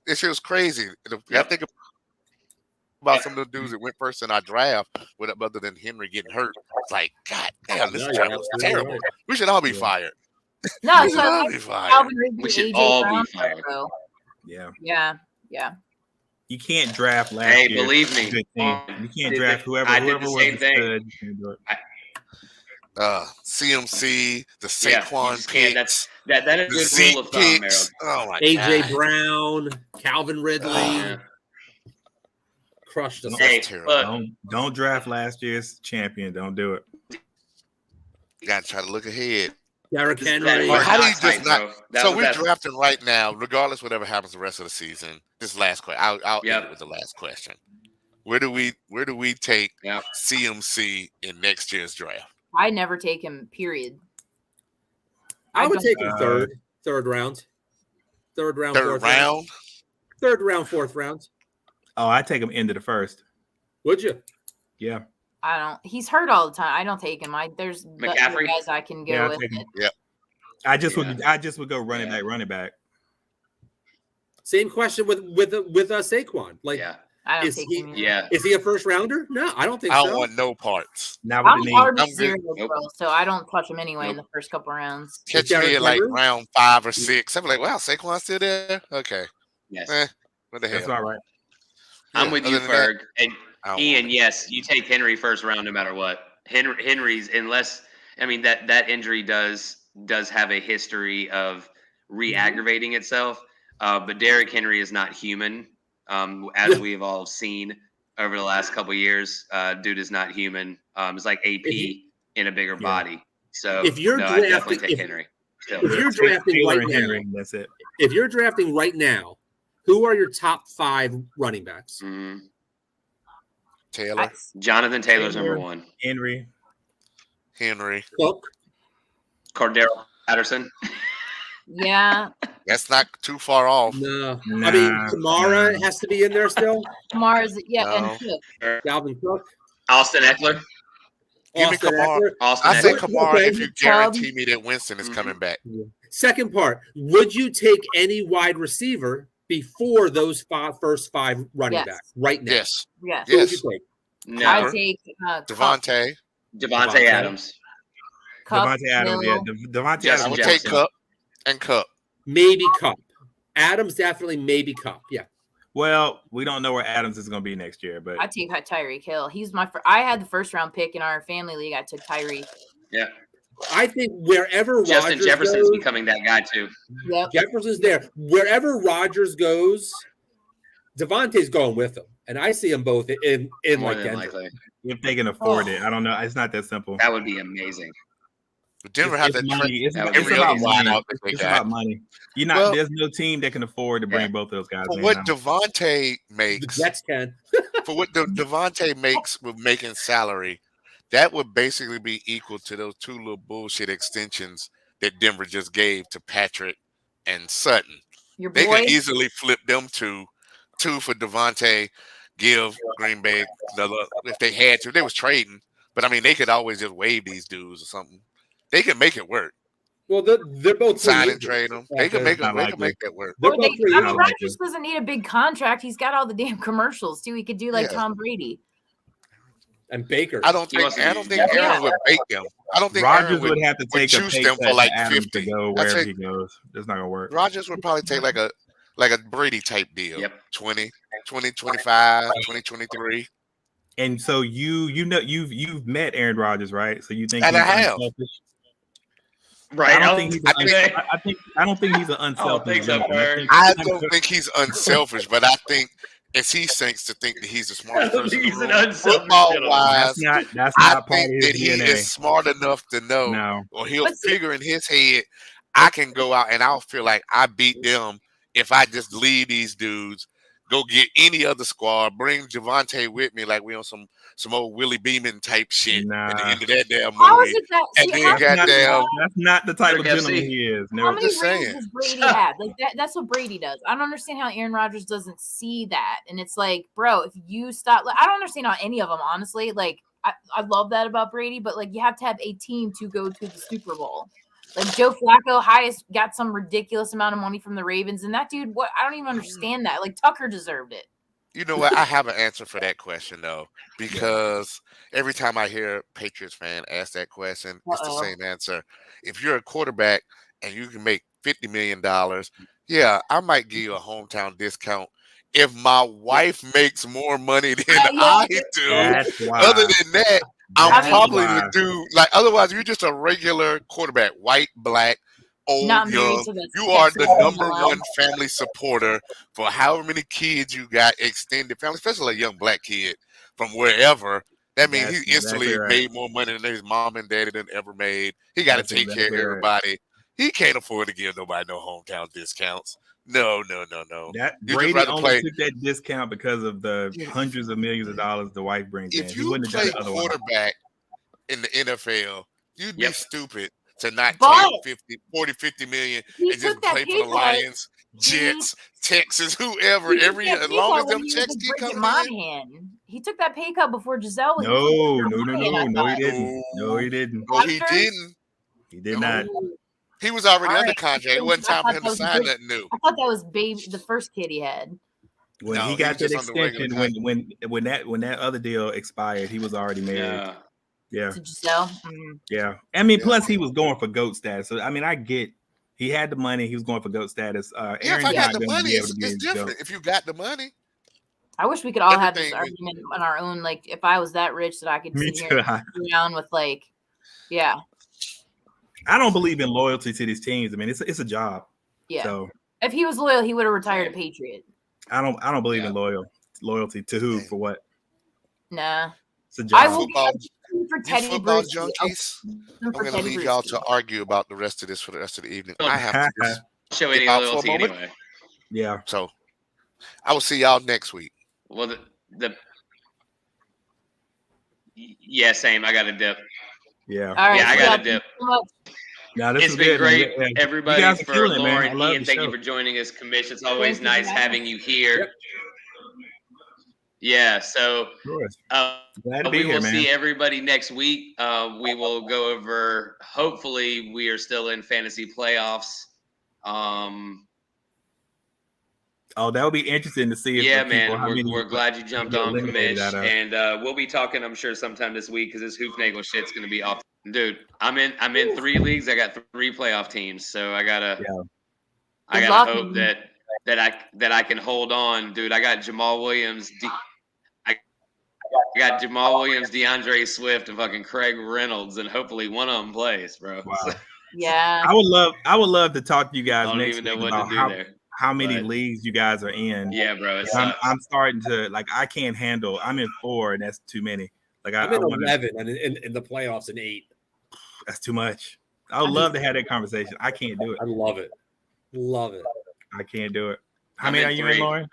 this shit was crazy. I think about some of the dudes that went first in our draft, other than Henry getting hurt. It's like, God damn, this draft was terrible. We should all be fired. No, we should all be fired. We should all be fired. Yeah. You can't draft last year. Hey, believe me. You can't draft whoever was the stud. You can't do it. CMC, the Saquon picks. That is a good rule of thumb, Meryl. Oh my AJ God. Brown, Calvin Ridley. Crushed us. Hey, don't draft last year's champion. Don't do it. You gotta try to look ahead. Derrick Henry. How do you just not? So we're drafting right now, regardless whatever happens the rest of the season. This last question, I'll end it with the last question. Where do we take CMC in next year's draft? I never take him. Period. I would take him third round, fourth round. Oh, I take him into the first. Would you? Yeah. I don't. He's hurt all the time. I don't take him. There's McCaffrey guys I can go with. Yeah. I just would go running back. Same question with Saquon. Like, I don't take him. Is he a first rounder? No, I don't think so. I don't want no parts. Not I'm with the already zero, so I don't touch him anyway in the first couple rounds. Catch me at like round 5 or 6. I'm like, wow, Saquon's still there? Okay. Yes. What the hell? That's all right. I'm with you, Ferg. And Ian, yes, you take Henry first round no matter what. Henry's, unless that injury does have a history of re-aggravating itself. But Derrick Henry is not human, as we've all seen over the last couple of years. Dude is not human. It's like AP in a bigger body. So if you're I definitely take Henry. If you're drafting right now, Henry, that's it. If you're drafting right now, who are your top 5 running backs? Mm-hmm. Taylor. Jonathan Taylor's number 1. Henry. Cook. Cordero Patterson. Yeah. That's not too far off. No. I mean, Kamara has to be in there still. Kamara's, and Cook. Dalvin Cook. Austin Eckler. Give me Kamara. I say Kamara if you guarantee me that Winston is coming back. Second part, would you take any wide receiver before those first 5 running backs right now? Yes. Who would you take? No. I take Devontae Adams. Devontae Adams, yeah. Devontae Adams. I would take Cup and Cup. Maybe Cup. Adams definitely, maybe Cup. Yeah. Well, we don't know where Adams is going to be next year, but I take Tyreek Hill. He's my. I had the first round pick in our family league. I took Tyreek. Yeah. I think wherever Justin Rodgers Jefferson's goes, becoming that guy too. Yep. Jefferson's there. Wherever Rodgers goes, Devontae's going with him, and I see them both in More like than Denver. likely. if they can afford it, I don't know. It's not that simple. That would be amazing. Denver has It's that money. It's That would be about amazing. money. It's about money. You're not. Well, there's no team that can afford to bring both those guys. For in what now. Devontae The makes, Jets can. for what Devontae makes with making salary, that would basically be equal to those 2 little bullshit extensions that Denver just gave to Patrick and Sutton. Your They boy. could easily flip them two for Devontae, give Green Bay another if they had to. They was trading, but I mean they could always just waive these dudes or something. They can make it work. Well, they're both Sign free and trade agents. them. They can make them. Not They can make that work. They're Or both they- free I mean, agents. Rodgers doesn't need a big contract. He's got all the damn commercials too. He could do like Yeah. Tom Brady. And Baker. I don't think Aaron would bake them. I don't think Rodgers Aaron would have to take a juice pay them cut for like to Adams 50. to go I'd wherever say he goes. That's not gonna work. Rodgers would probably take like a Brady type deal. Yep. 20, 25, 2023. And so you've met Aaron Rodgers, right? So you think And he's I have. unselfish? Right. I don't think he's an I don't unselfish. think so, gentleman. Bird. I don't think he's unselfish, but I think as he thinks to think that he's the I smartest don't person think in he's the an room, unselfish football gentleman. wise, That's I not part of think his that he DNA. is smart enough to know, No. or he'll But see- figure in his head, I can go out and I'll feel like I beat them if I just leave these dudes, go get any other squad, bring Javonte with me like we on some old Willie Beeman type shit at the Nah. end of that damn How movie. is it that? And See, then how, goddamn, That's not the type of Frick gentleman FC. he is. how No. many just rings saying. does Brady have? Like that's what Brady does. I don't understand how Aaron Rodgers doesn't see that. And it's like, bro, if you stop, like, I don't understand how any of them, honestly. Like, I love that about Brady, but like, you have to have a team to go to the Super Bowl. Like Joe Flacco, got some ridiculous amount of money from the Ravens, and that dude, what? I don't even understand that. Like Tucker deserved it. You know what? I have an answer for that question though, because every time I hear a Patriots fan ask that question, it's the same answer. If you're a quarterback and you can make $50 million, yeah, I might give you a hometown discount. If my wife makes more money than I do, That's why. other than that, I'm That's probably why. the dude. Like otherwise, you're just a regular quarterback, white, black, old, Not married young. to the You are the sexy number female. one family supporter for however many kids you got, extended family, especially a young black kid from wherever. That means That's he instantly exactly right. made more money than his mom and daddy done ever made. He got to That's take care exactly of right. everybody. He can't afford to give nobody no hometown discounts. No. That You just Brady rather only play- took that discount because of the hundreds of millions of dollars the wife brings in. If He you wouldn't have play done it otherwise. quarterback in the NFL, you'd be Yep. stupid to not But- take 50 million He and just took that play pay for the cut. Lions, Jets, Texas, whoever. He took Every that as pay long cut as when them he was checks with keep Bridget coming in. Monahan. He took that pay cut before Giselle was. No, he didn't. No, he didn't. No, he After- didn't. He did No. not. He was already All under right. contract. It wasn't time for him to sign nothing new. I thought that was baby, the first kid he had. When No, he he got was that just on the regular extension, when that other deal expired, he was already married. Yeah, To Giselle. Mm. yeah. I mean, Yeah. plus he was going for GOAT status. So I mean, I get he had the money. He was going for GOAT status. Yeah, if Aaron's I got not the gonna money, be able to be it's his GOAT. different. If you got the money, I wish we could all have this Everything was- argument on our own. Like, if I was that rich, that I could Me sit too. here and sit down with, like, yeah, I don't believe in loyalty to these teams. I mean, it's a job. yeah. So If he was loyal, he would have retired a Patriot. I don't believe Yeah. in loyalty to who for what. Nah, It's a I job. will football, for you Teddy football Bruschi. junkies. I'm I'm for going to Teddy leave y'all Bruschi. to argue about the rest of this for the rest of the evening. Oh. I have to just, Show any Out for a loyalty moment? anyway. Yeah. so I will see y'all next week. Well, yeah, same. I got a dip. Yeah. All right, Yeah, I so got a dip. so much. No, this It's is been good, man. great, Yeah. everybody. You guys are For killing it, man. I Lauren, love Ian, the thank show. you for joining us, Commish. It's always Thank you for nice having having you here. Yeah. So Glad to be we here, will man. see everybody next week. We will go over. Hopefully, we are still in fantasy playoffs. Oh, that would be interesting to see if Yeah, the people, man, how many we're glad you jumped get on, eliminated Kamish, out of. and we'll be talking, I'm sure, sometime this week because this Hoofnagel shit's gonna be off. Dude, I'm in 3 leagues. I got 3 playoff teams, so I gotta Good luck, hope man. that I can hold on, dude. I got Jamal Williams, I got Jamal Williams, DeAndre Swift, and fucking Craig Reynolds, and hopefully one of them plays, bro. Wow. Yeah. I would love to talk to you guys I don't next even know week what to about do there. how many but- leagues you guys are in. Yeah, bro, it I'm sucks. starting to I can't handle. I'm in 4, and that's too many. Like I'm in 11 and in the playoffs in 8. That's too much. I would love to have that conversation. I can't do it. I love it. Love it. I can't do it. How I'm many in are you 3. in, Lauren?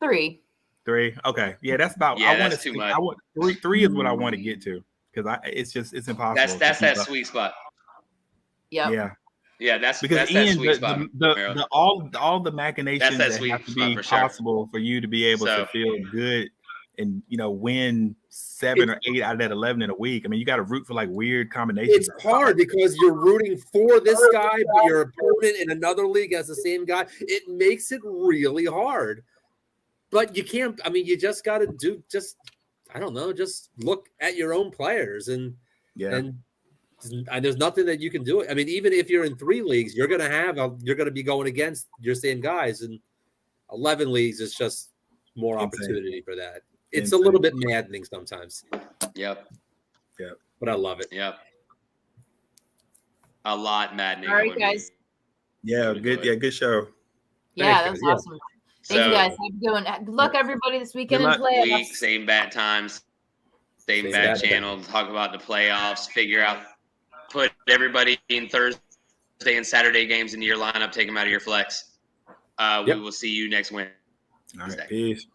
3. 3. Okay. Yeah, that's about. Yeah, I want that's to. too much. I want 3. 3 is what I want to get to because it's impossible. That's to that keep up. sweet spot. Yep. Yeah. Yeah, that's Because that Ian, sweet spot. all the machinations that that sweet have to spot be for sure. possible for you to be able to feel good and win 7 or 8 out of that 11 in a week. I mean, you got to root for like weird combinations. It's hard because you're rooting for this guy, but your opponent in another league has the same guy. It makes it really hard. But you can't. I mean, you just got to I don't know. Just look at your own players and there's nothing that you can do. I mean, even if you're in 3 leagues, you're gonna be going against your same guys. And 11 leagues is just more opportunity for that. It's a little bit maddening sometimes. Yep. But I love it. Yep. A lot maddening. All right, guys. Yeah, good. Yeah, good show. Yeah, Thanks, that's guys. awesome. Thank you guys. Have a good one. Good luck, everybody, this weekend in playoffs. Week, same bat times, same bat channel. Talk about the playoffs. Figure out, put everybody in Thursday and Saturday games into your lineup. Take them out of your flex. We will see you next Wednesday. All right, peace.